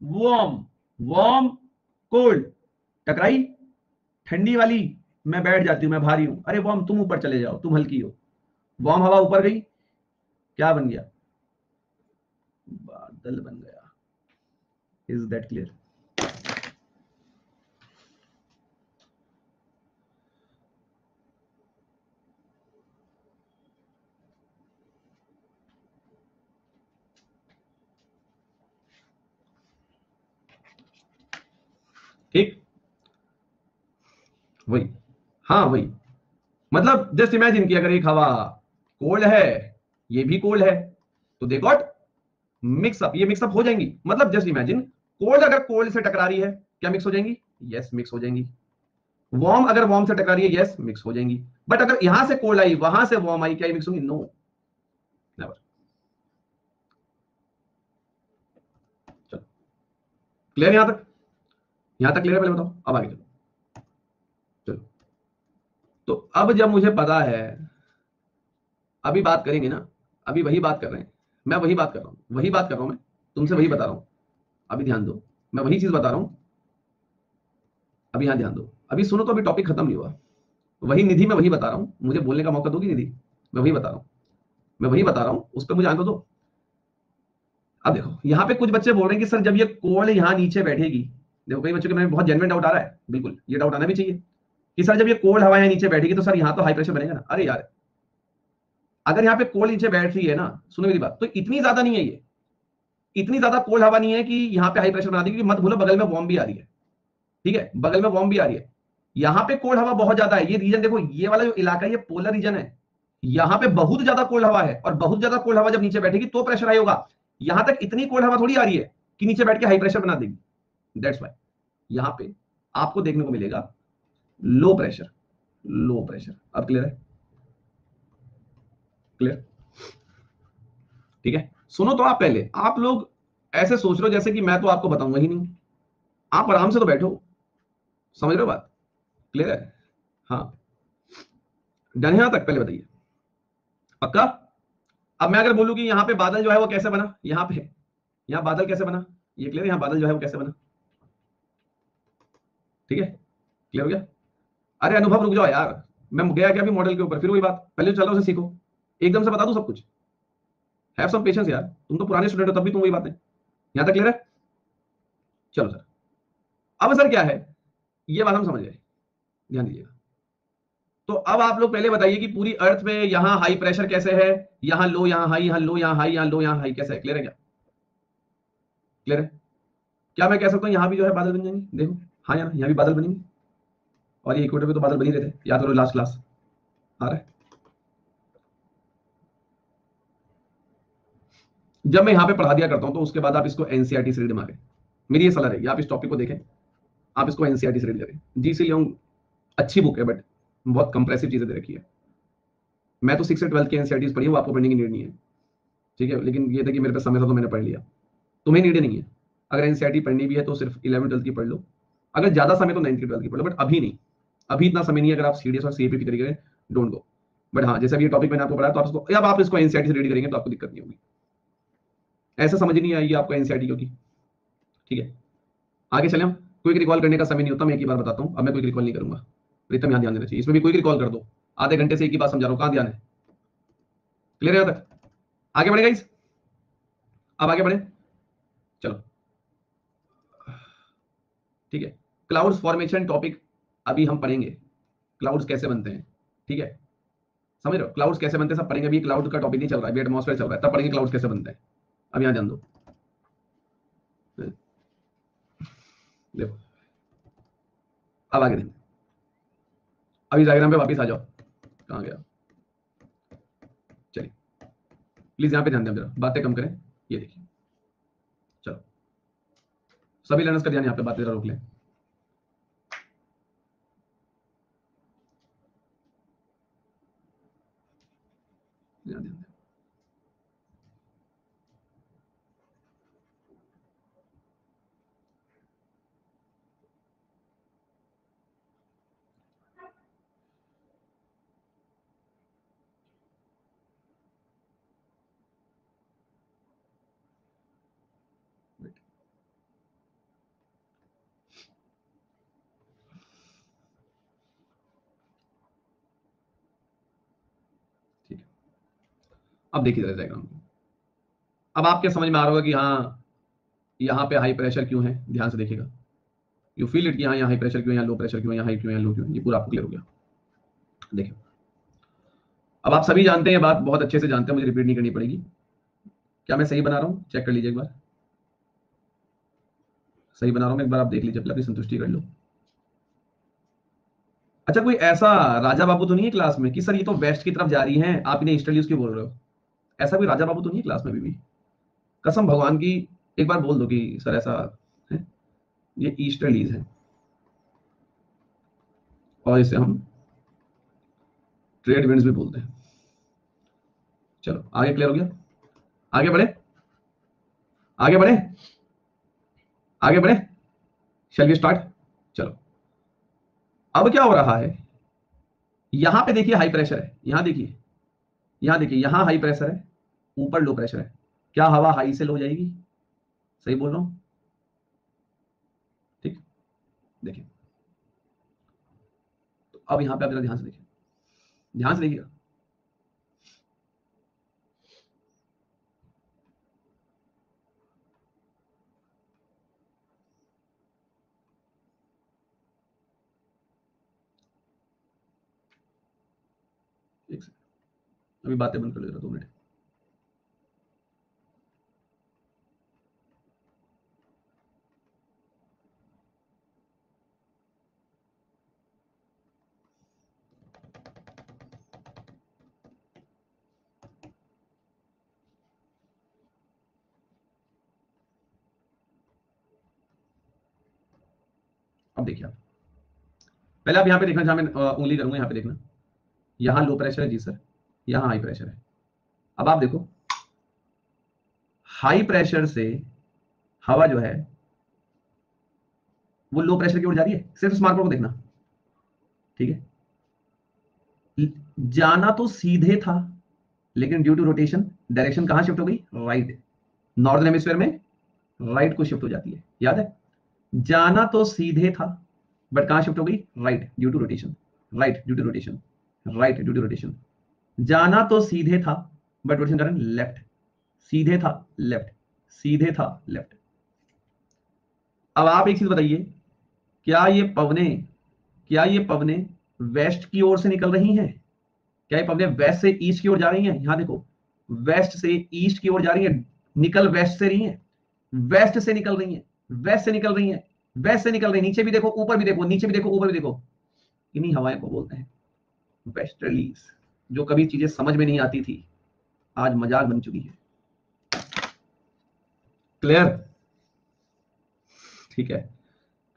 वार्म, वार्म कोल्ड, टकराई, ठंडी वाली मैं बैठ जाती हूं, मैं भारी हूं, अरे वार्म तुम ऊपर चले जाओ, तुम हल्की हो, वार्म हवा ऊपर गई, क्या बन गया, बादल बन गया। Is that clear? ठीक, वही, हाँ वही, मतलब जस्ट इमेजिन कि अगर एक हवा कोल्ड है, ये भी कोल्ड है, तो दे गॉट मिक्सअप, ये मिक्सअप हो जाएंगी, मतलब जस्ट इमेजिन कोल्ड अगर कोल्ड से टकरा रही है क्या मिक्स हो जाएंगी, यस मिक्स हो जाएंगी। वार्म अगर वार्म से टकरा रही है, यस मिक्स हो जाएंगी। बट अगर यहां से कोल्ड आई वहां से वार्म आई, क्या ये मिक्स होंगी, नो, नेवर। चलो क्लियर यहां तक, यहां तक क्लियर है, पहले बताओ, अब आगे चलो। चलो तो अब जब मुझे पता है, अभी बात करेंगे ना, अभी वही बात कर रहे हैं, मैं वही बात कर रहा हूं, वही बात कर रहा हूं, मैं तुमसे वही बता रहा हूं, अभी ध्यान दो, मैं वही चीज बता रहा हूं, अभी यहां ध्यान दो, अभी सुनो, तो अभी टॉपिक खत्म नहीं हुआ, वही निधि मैं वही बता रहा हूं, मुझे बोलने का मौका दोगी निधि, मैं वही बता रहा हूं, मैं वही बता रहा हूं, उस पर मुझे आंसर दो। अब देखो यहाँ पे कुछ बच्चे बोल रहे हैं कि सर जब ये कोल्ड यहाँ नीचे बैठेगी, देखो कई बच्चों के मन में बहुत जेन्युइन डाउट आ रहा है, बिल्कुल ये डाउट आना भी चाहिए कि सर जब ये कोल्ड हवा यहाँ नीचे बैठेगी तो सर यहाँ तो हाई प्रेशर बनेगा ना। अरे यार, अगर यहाँ पे कोल्ड नीचे बैठ रही है ना, सुनो मेरी बात, तो इतनी ज्यादा नहीं है, ये इतनी ज्यादा कोल्ड हवा नहीं है कि यहाँ पे हाई प्रेशर बना देगी, मत भूलो बगल में वार्म भी आ रही है, ठीक है, बगल में वार्म भी आ रही है, यहाँ पे कोल्ड हवा बहुत ज्यादा है। ये रीजन देखो, ये वाला जो इलाका है ये पोलर रीजन है, यहाँ पे बहुत ज्यादा कोल्ड हवा है, और बहुत ज्यादा कोल्ड हवा जब नीचे बैठेगी तो प्रेशर हाई होगा। यहां तक इतनी कोल्ड हवा थोड़ी आ रही है कि नीचे बैठ के हाई प्रेशर बना देगी, दैट्स व्हाई यहां पे आपको देखने को मिलेगा लो प्रेशर, लो प्रेशर। अब क्लियर है, क्लियर, ठीक है। सुनो तो आप पहले, आप लोग ऐसे सोच रहे हो जैसे कि मैं तो आपको बताऊंगा ही नहीं, आप आराम से तो बैठो, समझ रहे हो बात, क्लियर है, हाँ डन है यहां तक, पहले बताइए, पक्का। अब मैं अगर बोलूं कि यहाँ पे बादल जो है वो कैसे बना, यहाँ पे, यहाँ बादल कैसे बना, ये क्लियर है, यहाँ बादल जो है वो कैसे बना, ठीक है, क्लियर हो गया? अरे अनुभव रुक जाओ यार, मैं गया क्या अभी मॉडल के ऊपर, फिर वही बात, पहले जो चल रहा है उसे सीखो, एकदम से बता दूं सब कुछ। हैव सम पेशेंस यार, तुम तो पुराने स्टूडेंट हो तब भी तुम वही बातें। यहां तक क्लियर है? चलो सर, अब सर क्या है, ये बात हम समझ गए, ध्यान दीजिएगा। तो अब आप लोग पहले बताइए कि पूरी अर्थ में यहां हाई प्रेशर कैसे है, यहां लो, यहां हाई, यहां लो, यहां हाई, यहां लो, यहां हाई, कैसे है? क्लियर है क्या? क्लियर है? क्या मैं कह सकता हूं यहां भी जो है बादल बन जाएंगे? देखो, हाँ यार यहां भी बादल बनेंगे, और ये इक्वेटर पे तो बादल बन ही रहे थे, याद करो लास्ट क्लास, आ रहा है। जब मैं यहां पे पढ़ा दिया करता हूं तो उसके बाद आप इसको एनसीईआरटी से रीड मारें, मेरी ये सलाह रहेगी, आप इस टॉपिक को देखें, आप इसको एनसीईआरटी से रीड करें। जी सी लियोंग अच्छी बुक है, बट बहुत कंप्रेसिव चीजें दे रखी है। मैं तो 6 से 12 की एनसीईआरटी पढ़ी हूँ, आपको पढ़ने की नीड नहीं है, ठीक है, लेकिन ये था कि मेरे पास समय था तो मैंने पढ़ लिया, तुम्हें नीड नहीं है। अगर एनसीईआरटी पढ़नी भी है तो सिर्फ 11 12 की पढ़ लो, अगर ज्यादा समय तो 9 की 12 की पढ़ लो, बट अभी नहीं, अभी इतना समय नहीं है। अगर आप सीडीएस और सीएपी की तरीके डोंट गो, बट हाँ जैसे अभी ये टॉपिक मैंने आपको पढ़ाया तो आप इसको, अब आप इसको एनसीईआरटी से रीड करेंगे तो आपको दिक्कत नहीं होगी, ऐसा समझ नहीं आएगी आपको एनसीईआरटी क्योंकि, ठीक है। आगे चले हम, क्विक रिकॉल करने का समय नहीं होता, मैं एक ही बार बताता हूँ, अब मैं क्विक रिकॉल नहीं करूंगा, प्रीतम यहाँ ध्यान देना चाहिए, इसमें भी क्विक रिकॉल कर दो, आधे घंटे से एक ही बात समझा रहा हूँ, कहाँ ध्यान है? क्लियर है यहाँ तक? आगे बढ़े गाइस, अब आगे बढ़े, चलो, ठीक है। क्लाउड्स फॉर्मेशन टॉपिक अभी हम पढ़ेंगे, क्लाउड्स कैसे बनते हैं, ठीक है, समझ रहे हो? क्लाउड्स कैसे बनते हैं सब पढ़ेंगे, अभी क्लाउड का टॉपिक नहीं चल रहा है, अभी एटमॉस्फेयर चल रहा है, तब पढ़ेंगे क्लाउड्स कैसे बनते हैं। अब यहाँ ध्यान दो, देखो, अब आगे देखो, अभी डायग्राम पे वापस आ जाओ, कहाँ गया, चलिए प्लीज यहाँ पे ध्यान दें, जरा बातें कम करें, ये देखिए, चलो सभी लर्नर्स का ध्यान यहाँ पे, बातें जरा रोक लें, ध्यान दें। ठीक है, अब देखिए जरा डायग्राम को, अब आपके समझ में आ रहा होगा कि हाँ यहाँ पे हाई प्रेशर क्यों है, ध्यान से देखिएगा, यू फील इट कि हाँ यहाँ हाई प्रेशर क्यों है, यहाँ लो प्रेशर क्यों है, यहाँ हाई क्यों है, यहाँ लो क्यों है, ये पूरा आपको क्लियर हो गया। देखिए अब आप सभी जानते हैं, बात बहुत अच्छे से जानते हैं, मुझे रिपीट नहीं करनी पड़ेगी, क्या मैं सही बना रहा हूँ? चेक कर लीजिए एक बार, सही बना रहा हूँ, एक बार आप देख लीजिए, अपनी संतुष्टि कर लो। अच्छा कोई ऐसा राजा बाबू तो नहीं है क्लास में कि सर ये तो वेस्ट की तरफ जा रही हैं, आप इन्हें ईस्टर्लीज क्यों बोल रहे हो? ऐसा कोई राजा बाबू तो नहीं है क्लास में अभी भी? कसम भगवान की, एक बार बोल दो कि सर ऐसा है, ये ईस्टर्लीज है और इसे हम ट्रेड विंड्स भी बोलते हैं। चलो आगे क्लियर हो गया, आगे बढ़े, आगे बढ़े, आगे बढ़े, शैल वी स्टार्ट? चलो अब क्या हो रहा है, यहां पे देखिए हाई प्रेशर है, यहां देखिए, यहां देखिए, यहां हाई प्रेशर है, ऊपर लो प्रेशर है, क्या हवा हाई से लो जाएगी? सही बोल रहा हूं? ठीक, देखिए, तो अब यहां पे आप जरा ध्यान से देखिए, ध्यान से देखिएगा, एक सेकंड, अभी बातें बंद कर लो जरा 2 मिनट। अब देखिए आप, पहले आप यहां पे देखना, जहां मैं उंगली करूंगा यहां पे देखना, यहां लो प्रेशर है जी सर, यहां हाई प्रेशर है। अब आप देखो, हाई प्रेशर से हवा जो है वो लो प्रेशर की ओर जा रही है, सिर्फ स्मार्ट को देखना, ठीक है, जाना तो सीधे था, लेकिन ड्यू टू रोटेशन डायरेक्शन कहां शिफ्ट हो गई? राइट, नॉर्दर्न हेमिस्फीयर में राइट को शिफ्ट हो जाती है, याद है? जाना तो सीधे था, बट कहां शिफ्ट हो गई? Right due to rotation, right due to rotation, right due to rotation. जाना तो सीधे था बट रोटेशन कारण लेफ्ट, सीधे था लेफ्ट, सीधे था लेफ्ट। अब आप एक चीज बताइए, क्या ये पवने, क्या ये पवने वेस्ट की ओर से निकल रही हैं? क्या ये पवने वेस्ट से ईस्ट की ओर जा रही हैं? यहां देखो, वेस्ट से ईस्ट की ओर जा रही है, निकल वेस्ट से रही है, वेस्ट से निकल रही है, वेस्ट से निकल रही है, वेस्ट से निकल रही है। नीचे भी देखो, ऊपर भी देखो, नीचे भी देखो, ऊपर भी देखो। इन्हीं हवाएं को बोलते हैं वेस्टर्लीज। जो कभी चीजें समझ में नहीं आती थी, आज मजाक बन चुकी है। क्लियर? ठीक है,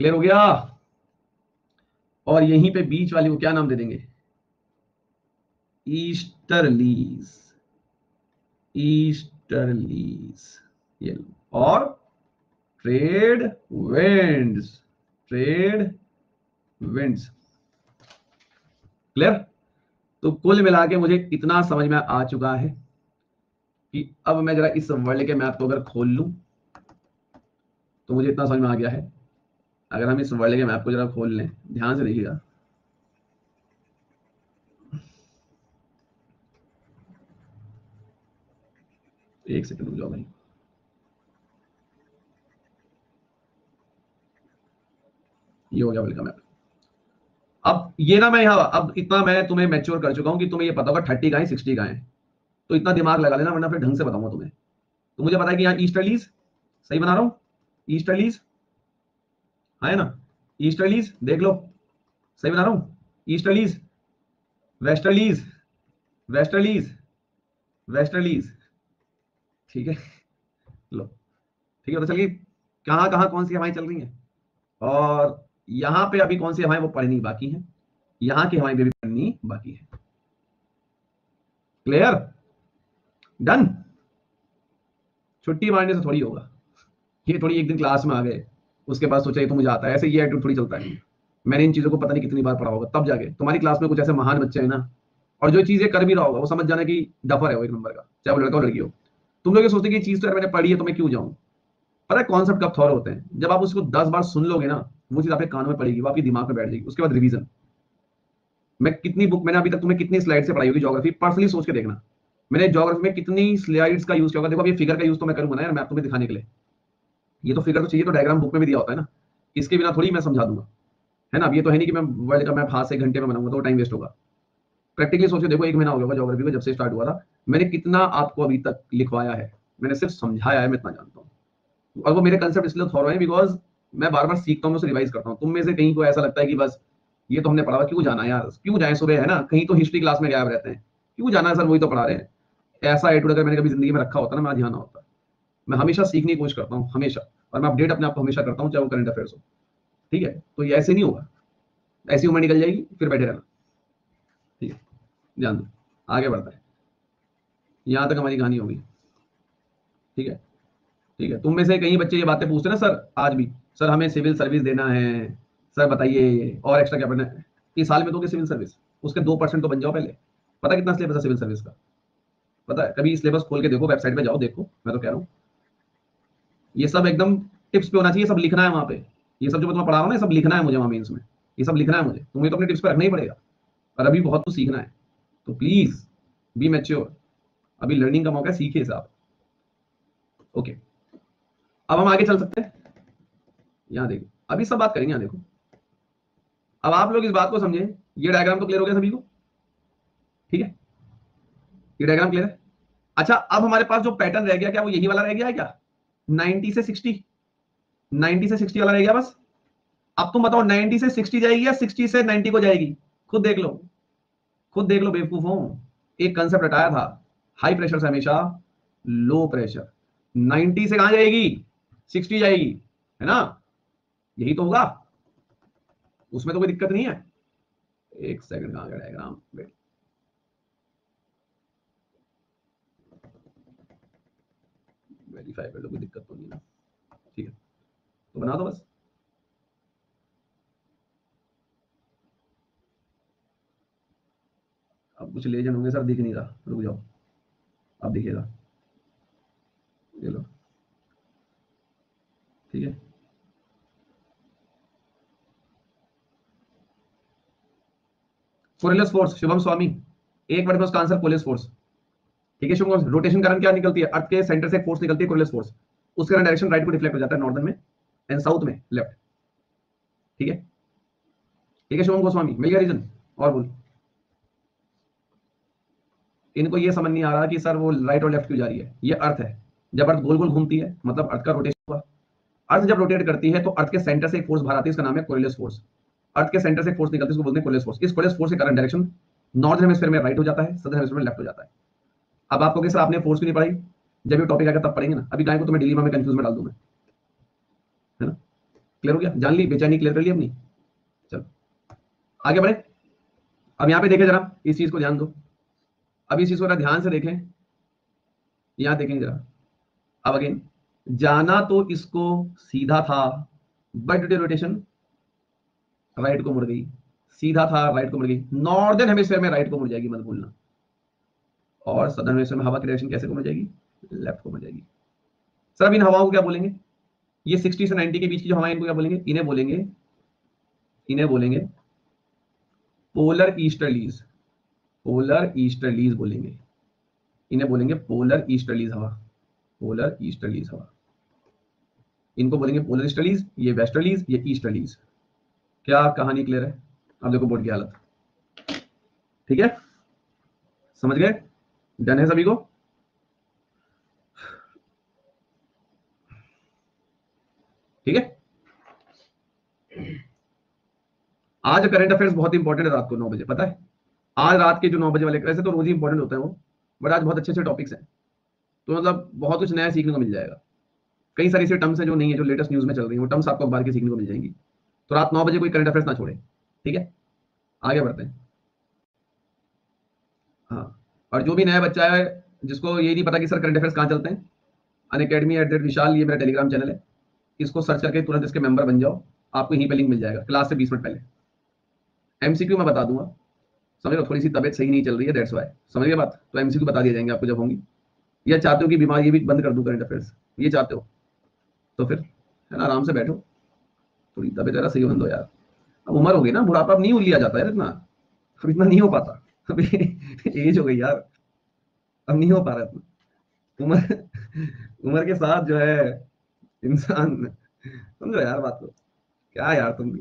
क्लियर हो गया। और यहीं पे बीच वाली को क्या नाम दे देंगे? Easterlies, easterlies. ये लो। और trade winds, trade winds. Clear? तो कुल मिला के मुझे इतना समझ में आ चुका है कि अब मैं जरा इस वर्ल्ड के मैप को अगर खोल लूं तो मुझे इतना समझ में आ गया है। अगर हम इस वर्ल्ड के मैप को जरा खोल लें, ध्यान से देखिएगा। एक सेकंड रुक जाओ भाई। ये हो गया वर्ल्ड का मैप। अब ये ना मैं यहाँ, अब इतना मैं तुम्हें मैच्योर कर चुका हूं कि तुम्हें ये पता होगा 30 का है 60 का है। तो इतना दिमाग लगा लेना, वरना फिर ढंग से बताऊंगा तुम्हें। तो मुझे पता है कि यहाँ ईस्टर्लीज, सही बना रहा हूँ? ईस्टर्लीज है ना? ईस्टर्लीज देख लो, सही बना रहा हूँ? Easterlies, westerlies, westerlies, westerlies. ठीक है, लो। ठीक है, तो चलिए कहाँ कहाँ कौन सी हवाएं चल रही हैं, और यहाँ पे अभी कौन सी हवाएं वो पढ़नी बाकी हैं, यहाँ की हवाएं भी पढ़नी बाकी है। क्लियर? डन? छुट्टी मारने से थोड़ी होगा। ये थोड़ी एक दिन क्लास में आ गए, उसके बाद सोचा ये तो मुझे आता है, ऐसे ये एटीट्यूड थोड़ी चलता है। मैंने इन चीजों को पता नहीं कितनी बार पढ़ा होगा, तब जाके तुम्हारी क्लास में कुछ ऐसे महान बच्चे हैं ना, और जो चीजें कर भी रहा होगा वो समझ जाना कि डफर है वो एक नंबर का, चाहे वो लड़का हो लड़की हो। तुम लोग ये सोचते कि ये चीज तो यार मैंने पढ़ी है तो मैं क्यों जाऊं। पता है कॉन्सेप्ट कब थॉर होते हैं? जब आप उसको 10 बार सुन लोगे ना, वो चीज आपके कानों में पड़ेगी, वो आपके दिमाग में बैठ जाएगी। उसके बाद रिवीजन। मैं कितनी बुक, मैंने अभी तक तुम्हें कितनी स्लाइड से पढ़ाई होगी ज्योग्राफी, पर्सनली सोच के देखना। मैंने ज्योग्राफी में कितनी स्लाइड्स का यूज किया होगा। देखो अब ये फिगर का यूज तो मैं करूंगा ना यार, मैं तुम्हें दिखाने के लिए। ये तो फिगर तो चाहिए, तो डायग्राम बुक में भी दिया होता है ना, इसके बिना थोड़ी मैं समझा दूंगा, है ना? अब ये तो है नहीं कि मैं वर्ल्ड का मैप हाथ से घंटे में बनाऊंगा तो टाइम वेस्ट होगा। प्रैक्टिकली सोचो, देखो 1 महीना हो गया ज्योग्राफी को जब से स्टार्ट हुआ था, मैंने कितना आपको अभी तक लिखवाया है, मैंने सिर्फ समझाया है, मैं इतना जानता हूँ। और वो मेरे कंसेप्ट इसलिए थॉरो है बिकॉज मैं बार बार सीखता हूँ, उसे रिवाइज करता हूँ। तुम में से कहीं को ऐसा लगता है कि बस ये तो हमने पढ़ा हुआ, क्यों जाना यार, क्यों जाए सुबह, है ना? कहीं तो हिस्ट्री क्लास में गायब रहते हैं, क्यों जाना है सर, वही तो पढ़ा रहे हैं। ऐसा एटीट्यूड अगर मैंने कभी जिंदगी में रखा होता ना, मैं आज यहाँ ना होता। मैं हमेशा सीखने की कोशिश करता हूँ, हमेशा। और मैं अपडेट अपने आप को हमेशा करता हूँ, चाहे वो करंट अफेयर्स हो। ठीक है, तो ये ऐसे नहीं होगा, ऐसी उम्र निकल जाएगी फिर बैठे रहना। ठीक है, ध्यान दो, आगे बढ़ता है। यहाँ तक हमारी कहानी होगी। ठीक है, ठीक है। तुम में से कई बच्चे ये बातें पूछते हैं ना सर आज भी, सर हमें सिविल सर्विस देना है, सर बताइए और एक्स्ट्रा क्या पढ़ना है। इस साल में दोगे सिविल सर्विस, उसके 2% तो बन जाओ पहले। पता कितना सिलेबस है सिविल सर्विस का? पता है? कभी सिलेबस खोल के देखो, वेबसाइट पे जाओ देखो, मैं तो कह रहा हूँ ये सब एकदम टिप्स पे होना चाहिए, सब लिखना है वहाँ पे। ये सब जो मैं तुम्हें पढ़ा रहा हूँ ना, ये सब लिखना है मुझे वहाँ मेंस में, ये सब लिखना है मुझे, तुम्हें तो अपने टिप्स पे रखना ही पड़ेगा। और अभी बहुत कुछ सीखना है, तो प्लीज बी मैच्योर। अभी लर्निंग का मौका है, सीखिए साहब। ओके, अब हम आगे चल सकते हैं। यहाँ देखो, अभी सब बात करेंगे। यहाँ देखो, अब आप लोग इस बात को समझे, ये डायग्राम तो क्लियर हो गया सभी को? ठीक है, ये डायग्राम क्लियर है? अच्छा, अब हमारे पास जो पैटर्न रह गया, क्या वो यही वाला रह गया है क्या? 90 से 60, 90 से 60 वाला रह गया बस। अब तुम बताओ 90 से 60 जाएगी या 60 से 90 को जाएगी? खुद देख लो, खुद देख लो बेवकूफों। एक कंसेप्ट हटाया था, हाई प्रेशर से हमेशा लो प्रेशर। 90 से कहां जाएगी? 60 जाएगी, है ना? यही तो होगा, उसमें तो कोई दिक्कत नहीं है। एक सेकंड, कहां गया डायग्राम? वेरीफाई कर लो, कोई दिक्कत तो नहीं है। ठीक है, तो बना दो बस। अब कुछ लेजन होंगे सर, दिख नहीं रहा, रुक जाओ, अब दिखेगा। ये लो, ठीक है। कोरिलेस फोर्स, शुभम स्वामी, एक वर्ड में उसका आंसर कोरिलेस फोर्स। ठीक है शुभम, रोटेशन कारण क्या निकलती है, अर्थ के सेंटर से फोर्स निकलती है कोरिलेस फोर्स, उसका डायरेक्शन राइट को रिफ्लेक्ट हो जाता है, नॉर्दर्न में एंड साउथ में लेफ्ट। ठीक है, ठीक है शुभम गोस्वामी, मिल गया रीजन। और बोल, इनको ये समझ नहीं आ रहा कि सर वो राइट और लेफ्ट क्यों जा रही है, ये अर्थ है, जब अर्थ गोल गोल घूमती है मतलब अर्थ का रोटेशन हुआ। अर्थ जब रोटेट करती है तो अर्थ के सेंटर से एक फोर्स बाहर आती है, इसका नाम है कोरिलेस फोर्स। अर्थ के सेंटर से फोर्स निकलती है, इसको बोलते हैं कोरिलेस फोर्स। इस कोरिलेस फोर्स के कारण डायरेक्शन नॉर्दर्न हेमिस्फीयर में राइट हो जाता है, सदर्न हेमिस्फीयर में लेफ्ट हो जाता है। अब आपको कि सर आपने फोर्स क्यों नहीं पढ़ाई, जब ये टॉपिक आएगा तब पढ़ेंगे ना, अभी गाय को तुम्हें डिलीमा में कंफ्यूज में डाल दूं मैं, है ना। क्लियर हो गया, जान ली बेचैनी, क्लियर कर ली अपनी। चलो आगे बढ़े। अब यहाँ पे देखें जरा, इस चीज को ध्यान दो, अब इस चीज को जरा ध्यान से देखें, यहाँ देखेंगे जरा। अब अगेन, जाना तो इसको सीधा था, but due to rotation right को मुड़ गई, सीधा था राइट को मुड़ गई, नॉर्दर्न हेमिस्फीयर में राइट को मुड़ जाएगी, मत भूलना। और सदर्न हेमिस्फीयर में हवा की डायरेक्शन कैसे को मुड़ जाएगी, लेफ्ट को मुड़ जाएगी। सर अब इन हवाओं को क्या बोलेंगे, ये 60 से 90 के बीच की जो हवाएं, इनको क्या बोलेंगे, इन्हें बोलेंगे पोलर ईस्टर्लीज, पोलर ईस्टर्लीज बोलेंगे, इन्हें बोलेंगे पोलर ईस्टर्लीज हवा, पोलर ईस्टर्लीज हवा, इनको बोलेंगे पोलर ईस्टर्लीज, ये वेस्टर्लीज, ये ईस्टर्लीज। क्या कहानी क्लियर है। अब देखो बोर्ड की हालत, ठीक है, समझ गए, डन है सभी को। ठीक है, आज करंट अफेयर्स बहुत इंपॉर्टेंट है, रात को 9 बजे, पता है आज रात के जो 9 बजे वाले, वैसे तो रोज ही इंपॉर्टेंट होते हैं वो, बट आज बहुत अच्छे अच्छे टॉपिक्स हैं, तो मतलब बहुत कुछ नया सीखने को मिल जाएगा। कई सारी ऐसे टर्म्स हैं जो नहीं है, जो लेटेस्ट न्यूज में चल रही है, वो टर्म्स आपको अखबार के सीखने को मिल जाएंगी। तो रात 9 बजे कोई करंट अफेयर्स ना छोड़े, ठीक है, आगे बढ़ते हैं। हाँ, और जो भी नया बच्चा है जिसको ये नहीं पता कि सर करंट अफेयर्स कहाँ चलते हैं, अनअकैडमी@विशाल, ये मेरा टेलीग्राम चैनल है, इसको सर्च करके तुरंत इसके मेंबर बन जाओ, आपको यहीं पे लिंक मिल जाएगा, क्लास से 20 मिनट पहले। एमसीक्यू मैं बता दूंगा, समझ लो, थोड़ी सी तबियत सही नहीं चल रही है, दैट्स व्हाई, समझ गए बात, तो एमसीक्यू बता दिए जाएंगे आपको जब होंगी। या चाहते हो कि बीमारी भी बंद कर दूं करंट अफेयर्स, ये चाहते हो तो फिर है ना, आराम से बैठो, थोड़ी तबियत जरा सही होने दो यार, अब उम्र हो गई ना, बुढ़ापा अब नहीं लिया जाता है इतना, अब इतना नहीं हो पाता, अभी एज हो गई यार, अब नहीं हो पा रहा इतना, उम्र उम्र के साथ जो है इंसान, समझो यार बात को, क्या यार तुम भी।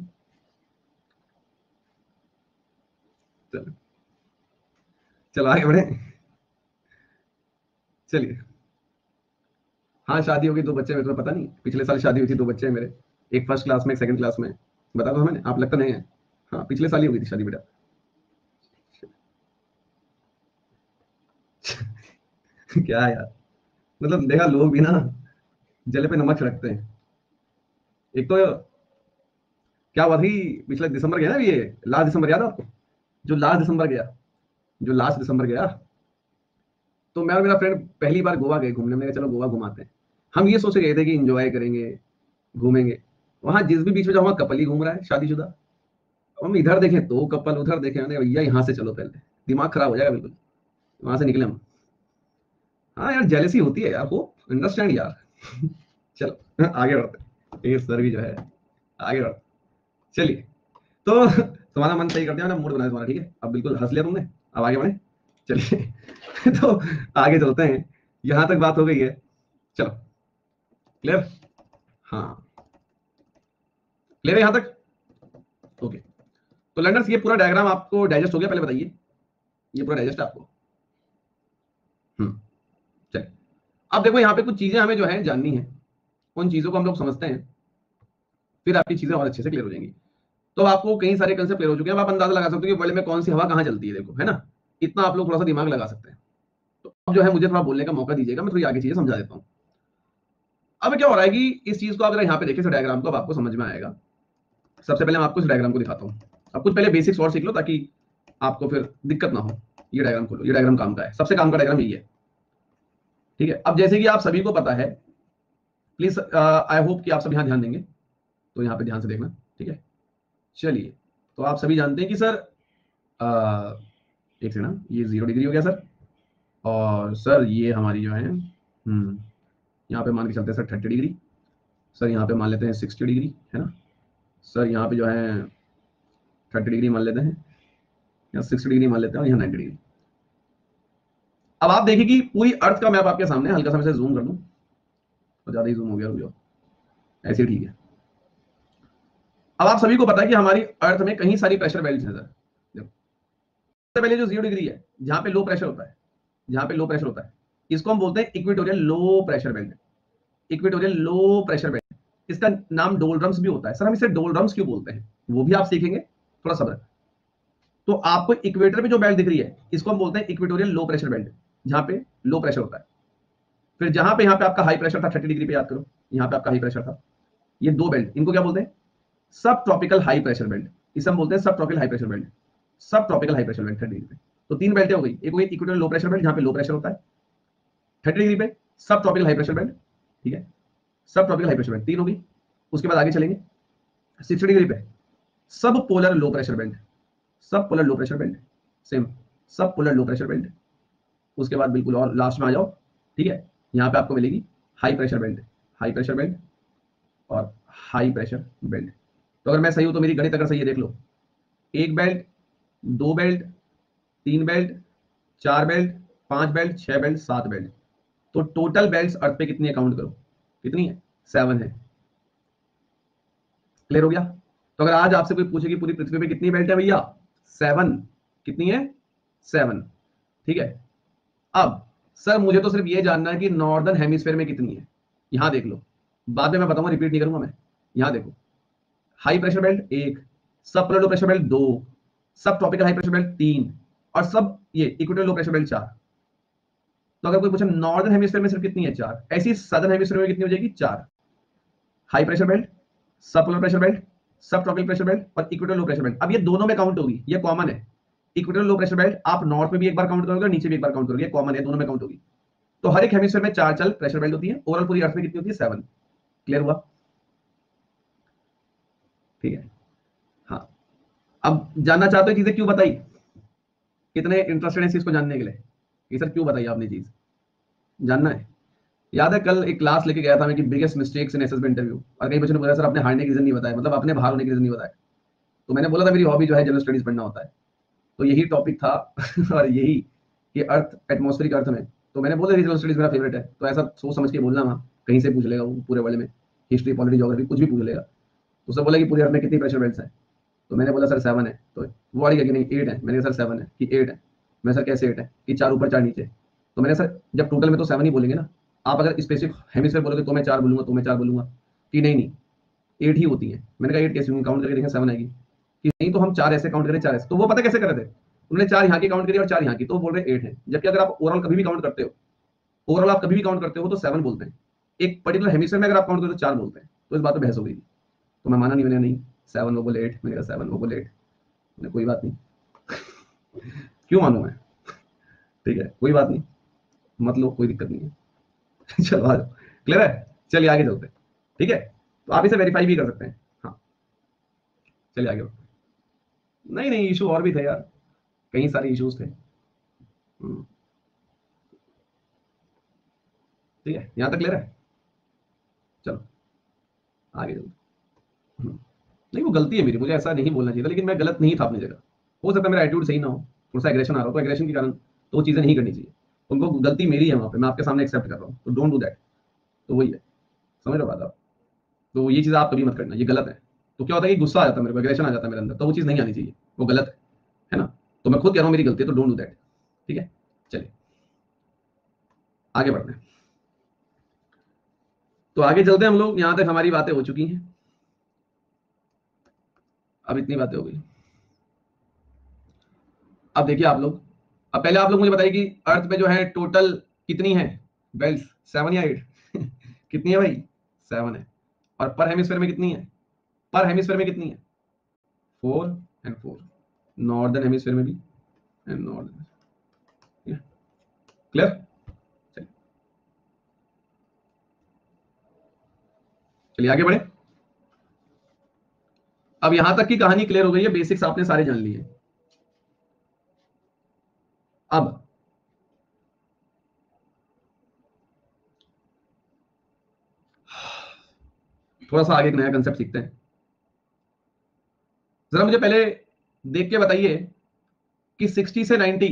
चलो चलो आगे बढ़े, चलिए। हाँ शादी हो गई, 2 बच्चे मेरे, तुम्हें पता नहीं, पिछले साल शादी हुई थी, 2 बच्चे हैं मेरे, एक फर्स्ट क्लास में, एक सेकंड क्लास में, बता दो हमें, आप लगता नहीं है। हाँ पिछले साल ही हुई थी शादी बेटा। क्या यार, मतलब देखा, लोग भी ना जले पे नमक छिड़कते हैं। एक तो क्या हुआ थी, पिछले दिसंबर गया ना, ये लास्ट दिसंबर याद है आपको, जो लास्ट दिसंबर गया, जो लास्ट दिसंबर गया, तो मैं और मेरा फ्रेंड पहली बार गोवा गए घूमने, मैंने कहा चलो गोवा घुमाते हैं। हम ये सोच के गए थे कि इंजॉय करेंगे, घूमेंगे, वहां जिस भी बीच में जाओ वहां कपल ही घूम रहा है शादीशुदा, हम इधर देखे तो कपल, उधर देखे, मैंने भैया यहाँ से चलो, पहले दिमाग खराब हो जाएगा बिल्कुल, वहां से निकले हम। हाँ यार जेलेसी होती है यार, हो अंडरस्टैंड यार। चलो आगे बढ़ते हैं, ये सर भी जो है, आगे बढ़ते, चलिए। तो तुम्हारा मन सही करते हैं, मैंने मूड बनाया तुम्हारा, ठीक है, अब बिल्कुल हंस लिया तुमने, अब आगे बढ़े, चलिए। तो आगे चलते हैं, यहां तक बात हो गई है, चलो क्लियर, हाँ क्लियर है यहां तक, ओके। तो लर्नर्स ये पूरा डायग्राम आपको डाइजेस्ट हो गया, पहले बताइए, ये पूरा डाइजेस्ट है आपको। चलिए, अब देखो यहाँ पे कुछ चीजें हमें जो है जाननी है, उन चीजों को हम लोग समझते हैं, फिर आपकी चीजें और अच्छे से क्लियर हो जाएंगी। तो आपको कई सारे कंसेप्ट क्लियर हो चुके हैं, अब आप अंदाजा लगा सकते हो कि वर्ल्ड में कौन सी हवा कहाँ चलती है, देखो है ना, इतना आप लोग थोड़ा सा दिमाग लगा सकते हैं। तो अब जो है मुझे थोड़ा बोलने का मौका दीजिएगा, मैं थोड़ी आगे चीजें समझा देता हूँ। अब क्या हो रहा है कि इस चीज को अगर यहाँ पे देखें, इस डायग्राम को, अब आपको समझ में आएगा। सबसे पहले मैं आपको इस डायग्राम को दिखाता हूँ, अब कुछ पहले बेसिक्स और सीख लो ताकि आपको फिर दिक्कत ना हो। ये डायग्राम खोलो, ये डायग्राम काम का है, सबसे काम का डायग्राम यही है, ठीक है। अब जैसे कि आप सभी को पता है, प्लीज आई होप कि आप सब यहाँ ध्यान देंगे, तो यहाँ पे ध्यान से देखना, ठीक है। चलिए, तो आप सभी जानते हैं कि सर एक सेकंड, ये 0 डिग्री हो गया सर, और सर ये हमारी जो है यहाँ पे मान के चलते हैं सर 30 डिग्री, सर यहाँ पे मान लेते हैं 60 डिग्री, है ना, सर यहाँ पे जो है 30 डिग्री मान लेते हैं, यहाँ 60 डिग्री मान लेते हैं और यहाँ 90 डिग्री। अब आप देखिए कि पूरी अर्थ का मैप आपके सामने, हल्का सा मैं जूम कर दूं, तो ज्यादा ही जूम हो गया, रुक जाओ, ऐसे ठीक है। अब आप सभी को पता है कि हमारी अर्थ में कहीं सारी प्रेशर बेल्ट है सर। सबसे पहले जो 0 डिग्री है, जहां पे लो प्रेशर होता है, जहां पे लो प्रेशर होता है, इसको हम बोलते हैं equatorial low pressure belt. Equatorial low pressure belt, इसका नाम डोलड्रम्स भी होता है। सर हम इसे डोलड्रम्स क्यों बोलते हैं, वो भी आप सीखेंगे, थोड़ा सब्र। तो आपको इक्वेटर पे जो बेल्ट दिख रही है, इसको हम बोलते हैं इक्वेटोरियल लो प्रेशर बेल्ट, जहां पे लो प्रेशर होता है। फिर जहां पे यहाँ पे आपका हाई प्रेशर था 30 डिग्री पे, याद करो, यहाँ पे आपका हाई प्रेशर था, ये दो बेल्ट, इनको क्या बोलते हैं, सब ट्रॉपिकल हाई प्रेशर बेल्ट। इसे हम बोलते हैं सब ट्रॉपिकल हाई प्रेशर बेल्ट, सब tropical high pressure belt 30 degree पे। तो तीन बेल्टें हो गई, एक हो गई इक्वेटोरियल लो प्रेशर बेल्ट जहां पे लो प्रेशर होता है 30 डिग्री पे, सब ट्रॉपिकल हाई प्रेशर बेल्ट, ठीक है, सब ट्रॉपिकल हाई प्रेशर बेल्ट तीन होगी। उसके बाद आगे चलेंगे 60 डिग्री पे, सब पोलर लो प्रेशर बेल्ट, सब polar low pressure belt, same सब पोलर लो प्रेशर बेल्ट। उसके बाद बिल्कुल और लास्ट में आ जाओ, ठीक है, यहाँ पे आपको मिलेगी high pressure belt, high pressure belt और हाई प्रेशर बेल्ट। तो अगर मैं सही हूं तो मेरी गणित अगर सही है, देख लो, एक बेल्ट, दो बेल्ट, तीन बेल्ट, चार बेल्ट, पांच बेल्ट, छह बेल्ट, सात बेल्ट। तो टोटल बेल्ट अर्थ पे कितनी है, काउंट करो कितनी है, 7 है। क्लियर हो गया। तो अगर आज आपसे कोई पूछे कि पूरी पृथ्वी पे कितनी बेल्ट है भैया, 7, कितनी है, 7, ठीक है। अब सर मुझे तो सिर्फ ये जानना है कि नॉर्दर्न हेमिस्फेयर में कितनी है। यहां देख लो, बाद में मैं बताऊंगा, रिपीट नहीं करूंगा मैं। यहां देखो, हाई प्रेशर बेल्ट एक, सब पोलर लो प्रेशर बेल्ट दो, सब ट्रॉपिकल हाई प्रेशर बेल्ट तीन, और सब ये इक्वेटोरियल लो प्रेशर बेल्ट चार। तो अगर कोई पूछे नॉर्दर्न हेमिस्फीयर में सिर्फ कितनी है, चार, ऐसी सदर्न हेमिस्फीयर में कितनी हो जाएगी, चार। हाई प्रेशर बेल्ट, सब पोलर प्रेशर बेल्ट, सब ट्रॉपिकल प्रेशर बेल्ट और इक्वेटोरियल लो प्रेशर बेल्ट। अब ये दोनों में काउंट होगी, ये कॉमन है। इक्वेटोरियल लो प्रेशर बेल्ट आप नॉर्थ में भी एक बार काउंट करोगे और नीचे भी एक बार काउंट करोगे, कॉमन है, दोनों में काउंट होगी। तो हर एक हेमिस्फीयर में चार चल प्रेशर बेल्ट होती है। ओवरऑल पूरी अर्थ में कितनी होती है, 7। क्लियर हुआ, ठीक है। हाँ, अब जानना चाहते हो चीजें क्यों बताई, कितने इंटरेस्टेड है इस चीज को जानने के लिए कि सर क्यों बताई आपने चीज, जानना है। याद है कल एक क्लास लेके गया था मैं कि biggest mistakes in SSB interview, और कई बच्चों ने बोला सर आपने हारने की रीजन नहीं बताया, मतलब अपने बाहर होने की रीजन नहीं बताया। तो मैंने बोला था मेरी हॉबी जो है जनरल स्टडीज पढ़ना होता है, तो यही टॉपिक था और यही कि अर्थ, एटमॉस्फेरिक अर्थ में। तो मैंने बोला रीजनल स्टडीज मेरा फेवरेट है, तो ऐसा सोच समझ के बोलना, वहाँ कहीं से पूछ लेगा वो, पूरे वर्ल्ड में हिस्ट्री, पॉलिटी, ज्योग्राफी कुछ भी पूछ लेगा। तो उसने बोला कि पूरे अर्थ में कितनी प्रेशर बेल्ट्स हैं, तो मैंने बोला सर 7 है। तो वो वाली कि नहीं 8 है, मैंने कहा सर 7 है कि 8 है। मैं सर कैसे 8 है कि 4 ऊपर 4 नीचे। तो मैंने सर जब टोटल में तो 7 ही बोलेंगे ना, आप अगर स्पेसिफिक हेमिस्फीयर बोलोगे तो मैं 4 बोलूंगा, तो मैं 4 बोलूंगा कि नहीं नहीं 8 ही होती है। मैंने कहा 8 कैसे होंगी, काउंट करके देखें 7 आएगी कि नहीं, तो हम 4 ऐसे काउंट करें, 4 ऐसे। तो वो पता कैसे कर रहे थे, उन्होंने 4 यहाँ की काउंट करी और 4 यहाँ की, तो वो बोल रहे 8 है। जबकि अगर आप ओवरऑल कभी भी काउंट करते हो, ओवरऑल आप कभी भी काउंट करते हो तो 7 बोलते हैं। एक पर्टिकुलर हेमिस्फीयर में अगर आप काउंट करो तो 4 बोलते हैं। तो इस बात पर बहस हो गई थी। तो मैं माना नहीं, मैंने नहीं 7 वो बोले 8, मैंने कहा 7 वो बोले 8, मैंने कोई बात नहीं, क्यों मानूं मैं, ठीक है कोई बात नहीं, मत लो कोई दिक्कत नहीं है चलो आ जाओ, क्लियर है, चलिए आगे चलते हैं, ठीक है। तो आप इसे वेरीफाई भी कर सकते हैं। हाँ चलिए आगे बढ़ते हैं। नहीं नहीं इशू और भी थे यार, कई सारे इश्यूज थे। ठीक है, यहाँ तक क्लियर है, चलो आगे चलते हैं। नहीं वो गलती है मेरी, मुझे ऐसा नहीं बोलना चाहिए था, लेकिन मैं गलत नहीं था अपनी जगह। हो सकता है मेरा एटीट्यूड सही ना हो, थोड़ा सा एग्रेशन आ रहा हो, तो एग्रेशन के कारण तो वो चीज़ें नहीं करनी चाहिए। उनको गलती मेरी है वहाँ पे, मैं आपके सामने एक्सेप्ट कर रहा हूँ, तो डोंट डू दैट। तो वही है, समझ रहे हो बात आप। तो ये चीज़ आप कभी मत करना, ये गलत है। तो क्या होता है कि गुस्सा आ जाता है मेरे को, एग्रेशन आ जाता है मेरे अंदर, तो वो चीज़ नहीं आनी चाहिए, वो गलत है ना। तो मैं खुद कह रहा हूँ मेरी गलती है, तो डोंट डू दैट, ठीक है। चलिए आगे बढ़ते हैं। तो आगे चलते हैं हम लोग, यहाँ तक हमारी बातें हो चुकी हैं। अब इतनी बातें हो गई। अब देखिए आप लोग, अब पहले आप लोग मुझे बताइए कि अर्थ पे जो है टोटल कितनी है बेल्ट, 7 या 8 कितनी है भाई, 7 है। और पर हेमिस्फेयर में कितनी है, पर हेमिस्फेयर में कितनी है, 4 एंड 4, नॉर्दर्न हेमिस्फेयर में भी एंड नॉर्दर्न, क्लियर। चलिए चलिए आगे बढ़े। अब यहां तक की कहानी क्लियर हो गई है, बेसिक्स आपने सारे जान लिए। अब थोड़ा सा आगे एक नया कंसेप्ट सीखते हैं। जरा मुझे पहले देख के बताइए कि 60 से 90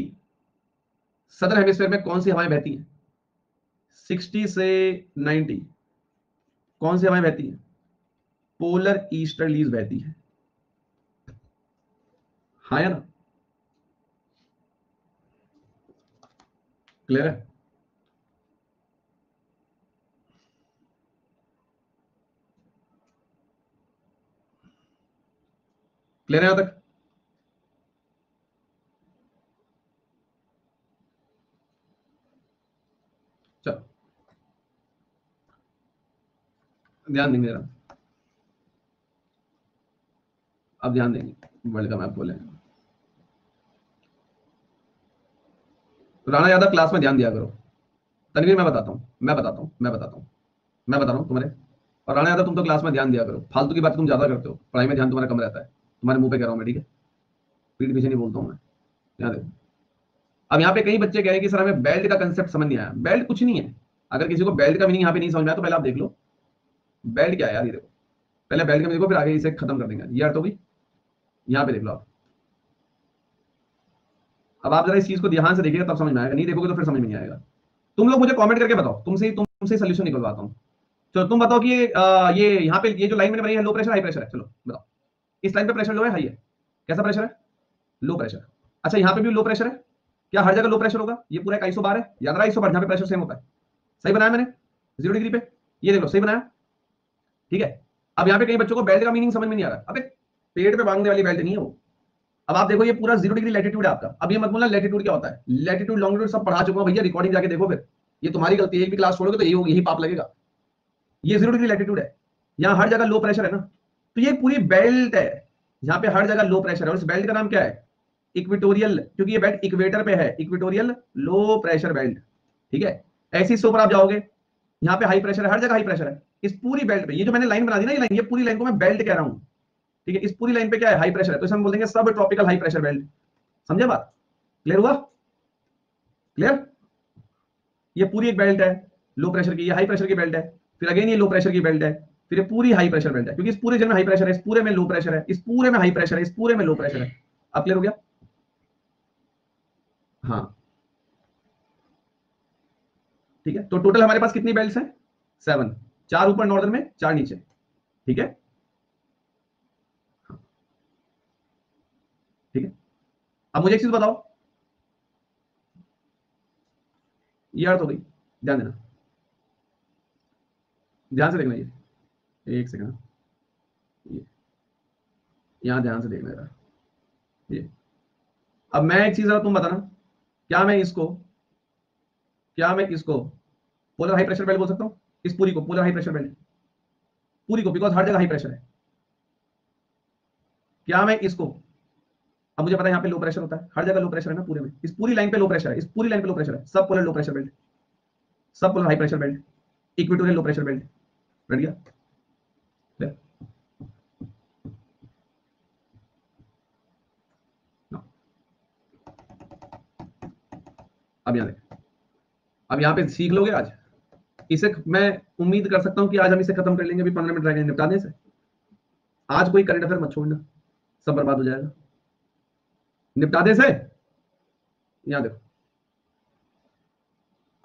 सदर्न हेमिस्फीयर में कौन सी हवाएं बहती हैं? 60 से 90 कौन सी हवाएं बहती हैं? पोलर ईस्टर्लीज बहती है। हाँ या ना? क्लियर है? क्लियर है यहां तक? चलो ध्यान देंगे जरा, अब ध्यान देंगे वर्ल्ड का मैप बोले। राणा यादव क्लास में ध्यान दिया करो। तनवीर मैं बताता हूँ, मैं बता रहा हूँ तुम्हारे। और राणा यादव तुम तो क्लास में ध्यान दिया करो, फालतू की बात तुम ज्यादा करते हो, पढ़ाई में ध्यान तुम्हारा कम रहता है। तुम्हारे मुंह पे कह रहा हूँ मैं, ठीक है? पीठ पीछे नहीं बोलता हूँ मैं। ध्यान देखो। अब यहाँ पे कई बच्चे कह रहे हैं कि सर हमें बेल्ट का कंसेप्ट समझ नहीं आया। बेल्ट कुछ नहीं है। अगर किसी को बेल्ट का मीनिंग यहाँ पे नहीं समझ में आया तो पहले आप देख लो बेल्ट क्या है यार। ये देखो, पहले बेल्ट का मीनिंग देखो, फिर आगे इसे खत्म कर देंगे। ये अर्थ होगी, यहाँ पे देख लो आप। अब आप जरा इस चीज को ध्यान से देखिएगा तब समझ में आएगा, नहीं देखोगे तो फिर समझ में नहीं आएगा। तुम लोग मुझे कमेंट करके बताओ, तुमसे सोल्यूशन निकलवाता हूँ। चलो तुम बताओ कि ये यहाँ पे ये जो लाइन मैंने बनाई है, लो प्रेशर हाई प्रेशर है। चलो बताओ, इस लाइन पे प्रेशर लो है हाई है? कैसा प्रेशर है? Low pressure. अच्छा यहाँ पे भी लो प्रेशर है। क्या हर जगह लो प्रेशर होगा? ये पूरा एक आइसोबार है, याद रहा आइसोबार जहाँ पे प्रेशर सेम होता है। सही बनाया मैंने? 0 डिग्री पे, ये देख लो सही बनाया, ठीक है? अब यहाँ पे कई बच्चों को बेल्ट का मीनिंग समझ में नहीं आ रहा। अबे पेड़ पे बांधने वाली बेल्ट नहीं है वो। अब आप देखो ये पूरा 0 डिग्री लैटिट्यूड है आपका। अब ये मत बोलना लैटिट्यूड क्या होता है, लैटिट्यूड लॉन्गिट्यूड सब पढ़ा चुका हूं भैया, रिकॉर्डिंग जाके देखो फिर। ये तुम्हारी गलती है, एक भी क्लास छोड़ोगे तो यही पाप लगेगा। ये 0 डिग्री लैटिट्यूड है, यहाँ हर जगह लो प्रेशर है ना, तो ये पूरी बेल्ट है, यहाँ पे हर जगह लो प्रेशर है। और इस बेल्ट का नाम क्या है? इक्वेटोरियल, क्योंकि ये बेल्ट इक्वेटर पे है, इक्वेटोरियल लो प्रेशर बेल्ट, ठीक है? ऐसी से ऊपर आप जाओगे, यहाँ पे हाई प्रेशर है, हर जगह हाई प्रेशर है इस पूरी बेल्ट पे। ये जो मैंने लाइन बना दी ना, ये लाइन, ये पूरी लाइन को मैं बेल्ट कह रहा हूँ, ठीक है? इस पूरी लाइन पे क्या है? हाई प्रेशर है, तो इसे हम बोल देंगे सब ट्रॉपिकल हाई प्रेशर बेल्ट। समझे बात? क्लियर हुआ? क्लियर? ये पूरी एक बेल्ट है लो प्रेशर की, ये हाई प्रेशर की बेल्ट है, फिर अगेन ये लो प्रेशर की बेल्ट है, फिर ये पूरी हाई प्रेशर बेल्ट है, क्योंकि इस पूरे जन में हाई प्रेशर है, इस पूरे में लो प्रेशर है, इस पूरे में हाई प्रेशर है, इस पूरे में लो प्रेशर है। अब क्लियर हो गया? हाँ, ठीक है। तो टोटल हमारे पास कितनी बेल्ट हैं? 7। 4 ऊपर नॉर्दर्न में, 4 नीचे, ठीक है? हाँ, ठीक है। अब मुझे एक चीज बताओ, ये अर्थ हो गई, ध्यान देना, ध्यान से देखना ये एक सेकंड, ये यहां ध्यान से देखना जरा, ये। अब मैं एक चीज जरा तुम बताना, क्या मैं इसको क्या मैं इसको पोलर हाई प्रेशर बेल्ट बोल सकता हूँ? इस पूरी को पोलर हाई प्रेशर बेल्ट, पूरी को, बिकॉज हर जगह हाई प्रेशर है। क्या मैं इसको, अब मुझे पता है यहाँ पे लो प्रेशर होता है, हर जगह लो प्रेशर है ना पूरे में, इस पूरी लाइन पे लो प्रेशर है, इस पूरी लाइन पे लो प्रेशर है, सब पोलर लो प्रेशर बेल्ट, सब polar high pressure belt, equatorial low pressure belt. Red गया? Clear? No. अब यहाँ देख, अब यहाँ पे सीख लोगे आज। इसे मैं उम्मीद कर सकता हूँ कि आज हम इसे खत्म कर लेंगे, अभी 15 मिनट रह गए निपटाने से। आज कोई करंट अफेयर मत छोड़ना, सब बर्बाद हो जाएगा। निपटा दे से। यहाँ देखो,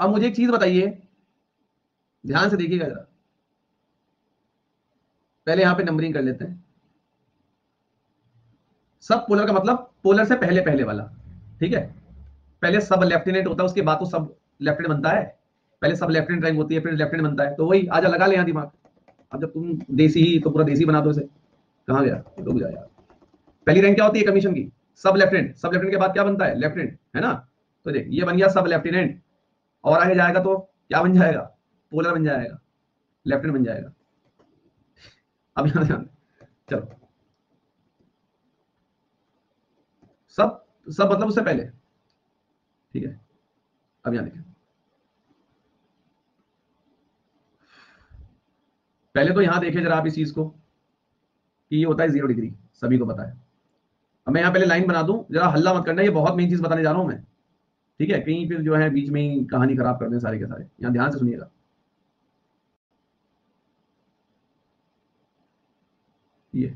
अब मुझे एक चीज बताइए, ध्यान से देखिएगा जरा, पहले यहाँ पे नंबरिंग कर लेते हैं। सब पोलर का मतलब पोलर से पहले पहले वाला, ठीक है? पहले सब लेफ्टिनेंट होता है, उसके बाद तो सब लेफ्टिनेंट बनता है। पहले सब लेफ्टिनेंट रैंक होती है, फिर लेफ्टिनेंट बनता है, तो वही आजा लगा ले यहाँ दिमाग। अब जब तुम देसी ही तो पूरा देसी बना दो इसे। कहाँ गया, रुक जा यार। पहली रैंक क्या होती है कमीशन की? सब लेफ्टिनेंट। सब लेफ्टिनेंट के बाद क्या बनता है? लेफ्टिनेंट, है ना? तो देख ये बन गया सब लेफ्टिनेंट, और आगे जाएगा तो क्या बन जाएगा? पोलर बन जाएगा, लेफ्टिनेंट बन जाएगा। अब यहाँ ध्यान दे। चलो, सब सब मतलब उससे पहले, ठीक है? अब यहाँ देखिए, पहले तो यहाँ देखिए जरा आप इस चीज को, कि ये होता है 0 डिग्री, सभी को पता है। अब मैं यहाँ पहले लाइन बना दूं, जरा हल्ला मत करना, ये बहुत मेन चीज बताने जा रहा हूं मैं, ठीक है? कहीं फिर जो है बीच में ही कहानी खराब कर दें सारे के सारे। यहाँ ध्यान से सुनिएगा, ये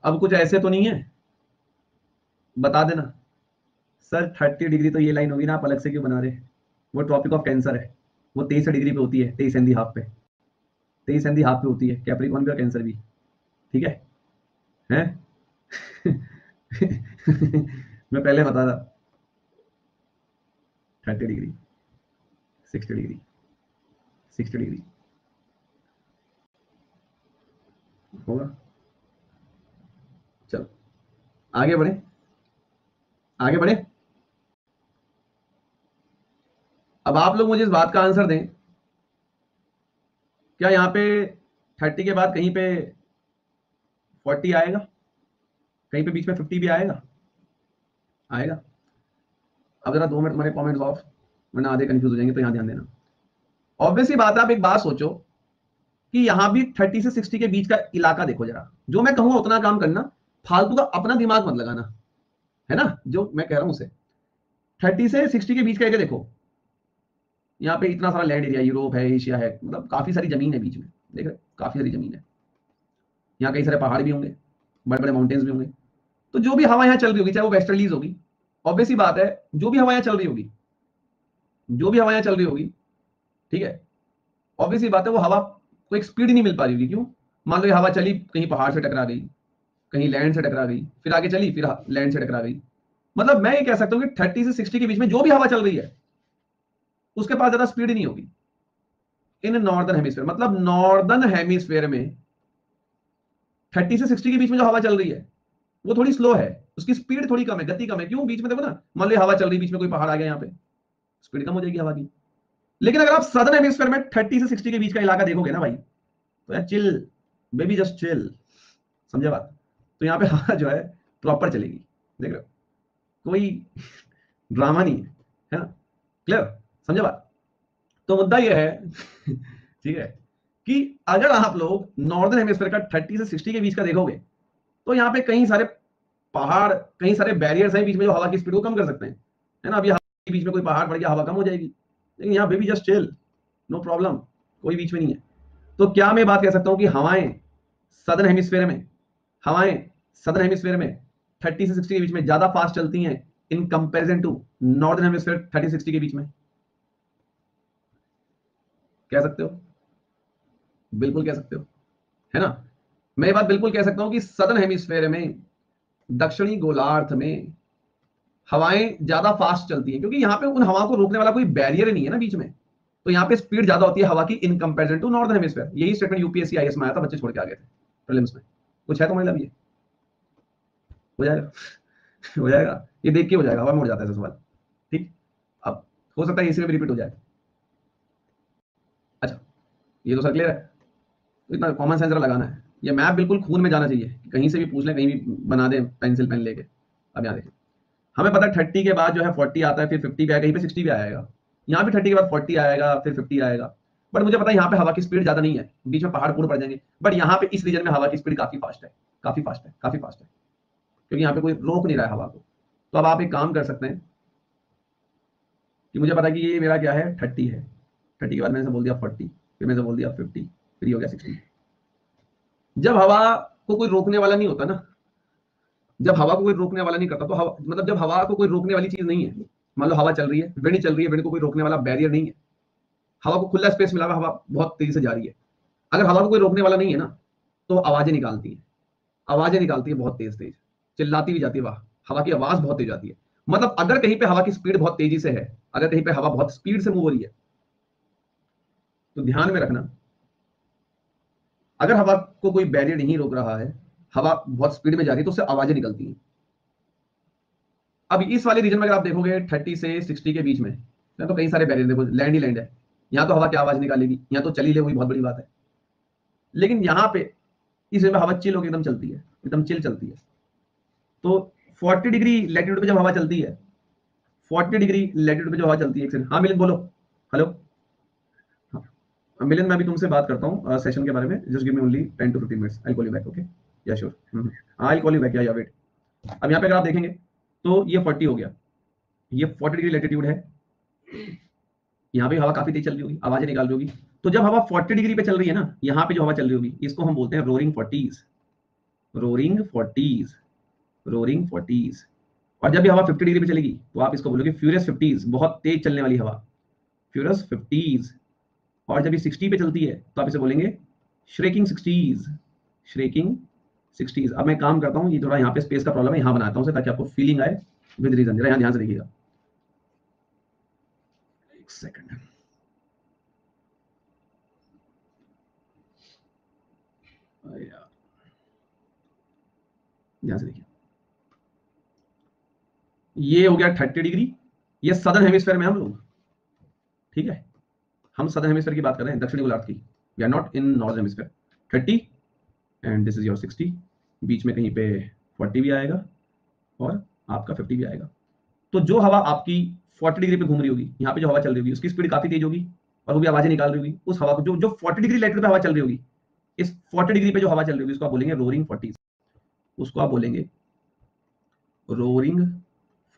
अब कुछ ऐसे तो नहीं है, बता देना सर। 30 डिग्री तो ये लाइन होगी ना, आप अलग से क्यों बना रहे? वो ट्रॉपिक ऑफ कैंसर है, वो 23 डिग्री पे होती है, 23 एंड दी हाफ पे, 23 एंड दी हाफ पे होती है, कैप्रिकॉर्न भी और कैंसर भी। ठीक है हैं? मैं पहले बता रहा, 30 डिग्री, 60 डिग्री, 60 डिग्री होगा। चलो आगे बढ़े, आगे बढ़े। अब आप लोग मुझे इस बात का आंसर दें, क्या यहाँ पे 30 के बाद कहीं पे 40 आएगा, कहीं पे बीच में 50 भी आएगा? आएगा। अब जरा 2 मिनट मेरे कमेंट्स ऑफ, वरना आधे कंफ्यूज हो जाएंगे, तो यहाँ ध्यान देना। ऑब्वियसली बात है, आप एक बात सोचो कि यहां भी 30 से 60 के बीच का इलाका देखो जरा, जो मैं कहूंगा उतना काम करना, फालतू का अपना दिमाग मत लगाना, है ना? जो मैं कह रहा हूं उसे 30 से 60 के बीच का एरिया देखो। यहाँ पे इतना सारा लैंड एरिया, यूरोप है, एशिया है, मतलब काफी सारी जमीन है बीच में, देख रहे, काफी सारी जमीन है। यहाँ कई सारे पहाड़ भी होंगे, बड़े बड़े माउंटेन्स भी होंगे। तो जो भी हवा यहाँ चल रही होगी, चाहे वो वेस्टर्लीज होगी, ऑब्वियसली बात है, जो भी हवा यहाँ चल रही होगी, जो भी हवा यहाँ चल रही होगी, ठीक है, ऑब्वियसली बात है, वो हवा को एक स्पीड नहीं मिल पा रही होगी। क्यों? मान लो ये हवा चली, कहीं पहाड़ से टकरा गई, कहीं लैंड से टकरा गई, फिर आगे चली, फिर लैंड से टकरा गई। मतलब मैं ये कह सकता हूं कि 30 से 60 के बीच में जो भी हवा चल रही है, उसके पास ज्यादा स्पीड नहीं होगी इन नॉर्दर्न हेमिस्फीयर। मतलब नॉर्दर्न हेमिस्फीयर में 30 से 60 के बीच में जो हवा चल रही है, वो थोड़ी स्लो है, उसकी स्पीड थोड़ी कम है, गति कम है। क्यों? बीच में देखो ना, मान लो हवा चल रही, बीच में कोई पहाड़ आ गया, यहाँ पे स्पीड कम हो जाएगी हवा की। लेकिन अगर आप सदर्न हेमिस्फीयर में 30 से 60 के बीच का इलाका देखोगे ना भाई, तो यार चिल बेबी, जस्ट चिल, समझे बात? तो यहाँ पे हवा जो है प्रॉपर चलेगी, देख रहे हो, कोई ड्रामा नहीं है ना? क्लियर, समझे बात? तो मुद्दा यह है ठीक है, कि अगर आप लोग नॉर्दर्न हेमिस्फीयर का 30 से 60 के बीच का देखोगे, तो यहाँ पे कई सारे पहाड़, कई सारे बैरियर्स हैं बीच में, जो हवा की स्पीड को कम कर सकते हैं, है ना? अभी हवा के बीच में कोई पहाड़ पड़ गया, हवा कम हो जाएगी। लेकिन यहाँ baby just chill, no problem, कोई बीच में नहीं है। तो क्या मैं बात कह सकता हूँ कि हवाएं सदर्न हेमिस्फीयर में, हवाएं सदर्न हेमिस्फीयर में 30 से 60 के बीच में ज्यादा फास्ट चलती हैं in comparison to northern hemisphere 30 60 के बीच में? कह सकते हो, बिल्कुल कह सकते हो, है ना? मैं ये बात बिल्कुल कह सकता हूं कि सदर्न हेमिस्फीयर में, दक्षिणी गोलार्ध में हवाएं ज्यादा फास्ट चलती हैं, क्योंकि यहाँ पे उन हवाओं को रोकने वाला कोई बैरियर नहीं है ना बीच में। तो यहाँ पे स्पीड ज्यादा होती है हवा की in comparison to northern hemisphere. यही स्टेटमेंट यूपीएससी आईएएस में आया था, बच्चे छोड़ के आ गए थे प्रीलिम्स में। कुछ है तो मतलब ये हो जाएगा हो जाएगा, ये देख के हो जाएगा, हवा में उड़ जाता है ऐसा सवाल। ठीक, अब हो सकता है इसी में भी रिपीट हो जाए। अच्छा, ये तो सर क्लियर है। तो इतना कॉमन सेंस जरा लगाना है, ये मैप बिल्कुल खून में जाना चाहिए, कहीं से भी पूछ लें, कहीं भी बना दें पेंसिल पेन लेके। अब यहाँ देखें, हमें पता है 30 के बाद जो है 40 आता है, फिर 50 भी आएगा, कहीं पे 60 भी आएगा। यहाँ भी 30 के बाद 40 आएगा, फिर 50 आएगा। बट मुझे पता है यहाँ पे हवा की स्पीड ज्यादा नहीं है, बीच में पहाड़ पूर्ण पड़ जाएंगे, बट यहाँ पे इस रीजन में हवा की स्पीड काफी फास्ट है, काफी फास्ट है, काफी फास्ट है, क्योंकि यहाँ पे कोई रोक नहीं रहा है हवा को। तो अब आप एक काम कर सकते हैं कि मुझे पता है कि ये मेरा क्या है, 30 है, 30 के बाद मैंने से बोल दिया 40, फिर मैंने से बोल दिया 50, फिर ये हो गया 60। जब हवा को कोई रोकने वाला नहीं होता ना, जब हवा को कोई रोकने वाला नहीं करता, तो हवा, मतलब जब हवा को कोई रोकने वाली चीज नहीं है, मान लो हवा चल रही है, विंड चल रही है, विंड को कोई रोकने वाला बैरियर नहीं है, हवा को खुला स्पेस मिला हुआ, हवा बहुत तेजी से जा रही है। अगर हवा को कोई रोकने वाला नहीं है ना, तो आवाजें निकालती है, आवाजें निकालती है बहुत तेज तेज, चिल्लाती भी जाती है, वाह, हवा की आवाज बहुत तेज आती है। मतलब अगर कहीं पे हवा की स्पीड बहुत तेजी से है, अगर कहीं पे हवा बहुत स्पीड से मूव हो रही है, तो ध्यान में रखना, अगर हवा को कोई बैरियर नहीं रोक रहा है, हवा बहुत स्पीड में जा रही है, तो उससे आवाजें निकलती हैं। अब इस वाले रीजन में अगर आप देखोगे 30 से 60 के बीच में, तो कई सारे बैरियर, देखो लैंड ही लैंड है, यहाँ तो हवा की आवाज निकालेगी, यहाँ तो चली ले, वही बहुत बड़ी बात है। लेकिन यहाँ पे इस में हवा चिल होकर एकदम चलती है, एकदम चिल चलती है। तो 40 डिग्री लैटिट्यूड पे जब हवा चलती है, 40 डिग्री लैटिट्यूड पे जो हवा चलती है, एक सेकंड, हाँ मिलिंद बोलो, हेलो। हाँ मिलिंद, मैं अभी तुमसे बात करता हूँ सेशन के बारे में, just give me only 10 to 15 minutes, I call you back, okay? या sure, I call you back, या वेट। अब यहाँ पे अगर आप देखेंगे, तो ये 40 हो गया, ये 40 डिग्री लैटिट्यूड है, यहाँ पे हवा काफी तेज चल रही होगी, आवाजें निकाल रही होगी। तो जब हवा 40 डिग्री पे चल रही है ना, यहाँ पे जो हवा चल रही होगी, इसको हम बोलते हैं roaring 40s। Roaring 40s, roaring 40s। और जब भी हवा 50 डिग्री पे चलेगी तो आप इसको बोलोगे फ्यूरियस 50s, बहुत तेज चलने वाली हवा, फ्यूरियस 50s। और जब ये 60 पे चलती है तो आप इसे बोलेंगे श्रेकिंग 60s, श्रेकिंग 60s। अब मैं काम करता हूँ, ये थोड़ा यहाँ पे स्पेस का प्रॉब्लम है, यहाँ बनाता हूँ ताकि आपको फीलिंग आए विद रीजन। जरा यहाँ ध्यान से देखिएगा, एक सेकंड। यार ध्यान से देखिए, ये हो गया 30 डिग्री, ये सदर्न हेमिस्फीयर में हम लोग, ठीक है, हम सदर्न हेमिस्फीयर की बात कर रहे हैं, दक्षिणी गोलार्ध की। We are not in northern hemisphere. 30 and this is your 60, बीच में कहीं पे 40 भी आएगा और आपका 50 भी आएगा। तो जो हवा आपकी 40 डिग्री पे घूम रही होगी, यहाँ पे जो हवा चल रही होगी उसकी स्पीड काफी तेज होगी और वो भी आवाजें निकाल रही होगी। उस हवा को जो जो 40 डिग्री लेटर पे हवा चल रही होगी, इस 40 डिग्री पे जो हवा चल रही होगी उसको आप बोलेंगे रोरिंग 40s, उसको आप बोलेंगे रोरिंग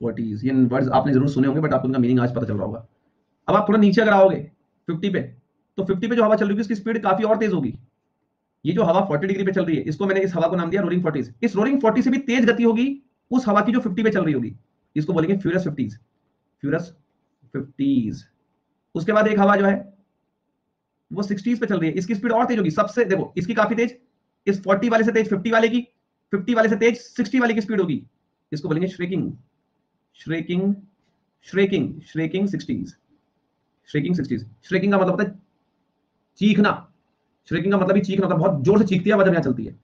40s। ये वर्ड्स आपने जरूर सुने होंगे बट आपको उनका मीनिंग आज पता चल रहा होगा। अब आप थोड़ा नीचे अगर आओगे 50 पे, तो 50 पे जो हवा चल रही होगी उसकी स्पीड काफी और तेज होगी। ये जो हवा 40 डिग्री पे चल रही है, इसको मैंने इस हवा को नाम दिया रोरिंग 40s। इस रोरिंग 40 से भी तेज गति होगी उस हवा की जो 50 पे चल रही होगी, इसको बोलेंगे फ्यूरियस 50s, फ्यूरियस 50s। उसके बाद एक हवा जो है वो 60s पे चल रही है, इसकी स्पीड और तेज होगी सबसे, देखो इसकी काफी तेज, इस 40 वाले से तेज 50 वाले की, 50 वाले से तेज 60 वाले की स्पीड होगी, इसको बोलेंगे श्रेकिंग, श्रेकिंग, श्रेकिंग, श्रेकिंग 60s, श्रेकिंग 60s। श्रेकिंग का मतलब होता है चीखना, श्रेकिंग का मतलब ही चीखना होता है, बहुत जोर से चीखती है आवाज जब यहाँ चलती है,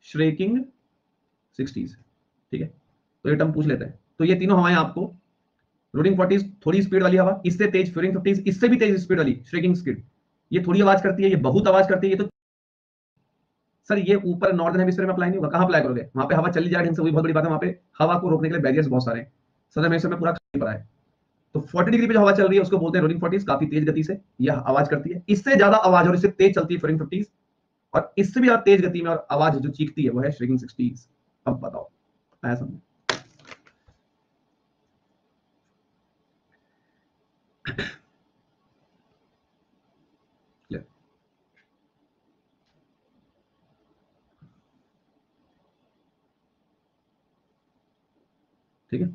श्रेकिंग 60s, ठीक है। तो ये टर्म पूछ लेते हैं। तो ये तीनों हवाएं आपको, रोरिंग 40s थोड़ी स्पीड वाली हवा, इससे तेज फ्यूरिंग 50s, इससे भी तेज स्पीड वाली श्रेकिंग स्पीड। ये थोड़ी आवाज करती है, ये बहुत आवाज करती है। ये तो सर ये ऊपर नॉर्दर्न हेमिस्फीयर में अप्लाई नहीं होगा, कहां अप्लाई करोगे? वहां पे हवा चली जाए ढंग से, वही बहुत बड़ी बात है। वहां पे हवा को रोकने के लिए बैरियर्स बहुत सारे हैं, सदर्न हेमिस्फीयर में पूरा खाली पड़ा है। तो 40 डिग्री पे जो हवा चल रही है उसको बोलते हैं रोरिंग 40s, काफी तेज गति से यह आवाज करती है। इससे ज्यादा आवाज और इससे तेज चलती है फ्यूरिंग 50s, और इससे भी ज्यादा तेज गति में और आवाज जो चीखती है वो है श्रेकिंग 60s। अब बताओ आया समझ? ठीक है,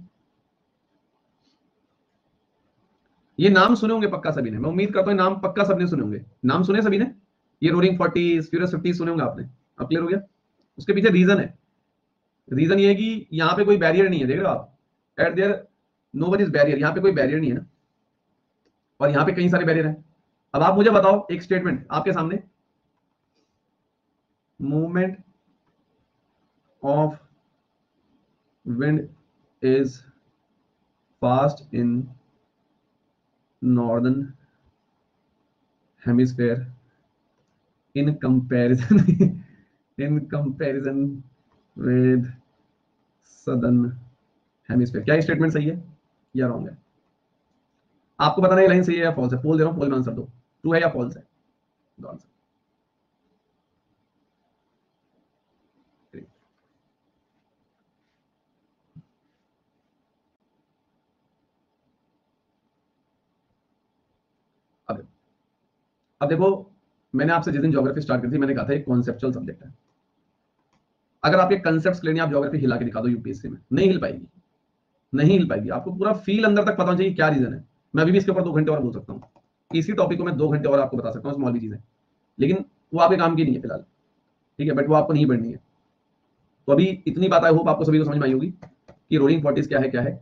ये नाम सुने होंगे पक्का सभी ने, मैं उम्मीद करता हूँ नाम पक्का सबने सुने होंगे। नाम सुने सभी ने, ये रोरिंग 40s, फ्यूरियस 50s सुने होंगे आपने। अब क्लियर हो गया? उसके पीछे रीजन है, रीजन ये है कि यहाँ पे कोई बैरियर नहीं है, देख रहे हो आप, at there no one is barrier, यहाँ पे कोई बैरियर नहीं है ना, और यहाँ पे कई सारे बैरियर हैं। अब आप मुझे बताओ एक स्टेटमेंट आपके सामने, movement of wind is fast in northern hemisphere in comparison in comparison with southern hemisphere. क्या स्टेटमेंट सही है या रॉन्ग है? आपको बताना ये लाइन सही है या फॉल्स है। पोल दे रहा हूं, पोल में आंसर दो, ट्रू है या फॉल्स है, दो आंसर। अब अब देखो, मैंने आपसे जिस दिन ज्योग्राफी स्टार्ट की थी मैंने कहा था एक कॉन्सेप्चुअल सब्जेक्ट है। अगर आप ये कंसेप्ट्स क्लियर नहीं, आप ज्योग्राफी हिला के दिखा दो यूपीएससी में, नहीं हिल पाएगी, नहीं हिल पाएगी। आपको पूरा फील अंदर तक पता होना चाहिए क्या रीजन है। मैं अभी भी इसके ऊपर 2 घंटे और बोल सकता हूँ, इसी टॉपिक को मैं 2 घंटे और आपको बता सकता हूँ, स्मॉल भी चीजें, लेकिन वो आपके काम की नहीं है फिलहाल, ठीक है, बट वो आपको नहीं पढ़नी है। तो अभी इतनी बात आई होप आपको सभी को समझ में आई होगी कि रोलिंग 40s क्या है, क्या है।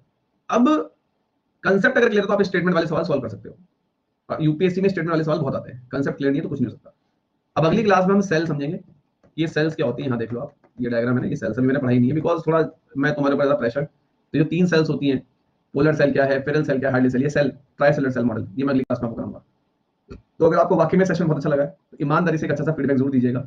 अब कंसेप्ट अगर क्लियर तो आप स्टेटमेंट वाले सवाल सॉल्व कर सकते हो। यूपीएससी में स्टेटमेंट वाले सवाल बहुत आते हैं, कंसेप्ट क्लियर नहीं है तो कुछ नहीं हो सकता। अब अगली क्लास में हम सेल समझेंगे, ये सेल्स क्या होती है। यहाँ देख लो आप, ये डायग्राम है ना, ये सेल्स अभी मैंने पढ़ाई नहीं है बिकॉज थोड़ा मैं तुम्हारे ऊपर ज्यादा प्रेशर। तो जो 3 सेल्स होती हैं, पोलर सेल क्या है, फेरल सेल क्या है, हार्डली सेल, ये सेल ट्राइसेलुलर सेल मॉडल, ये मैं अगली क्लास में आपको कराऊंगा। तो अगर आपको वाकई में सेशन बहुत अच्छा लगा है तो ईमानदारी से एक अच्छा सा फीडबैक जरूर दीजिएगा।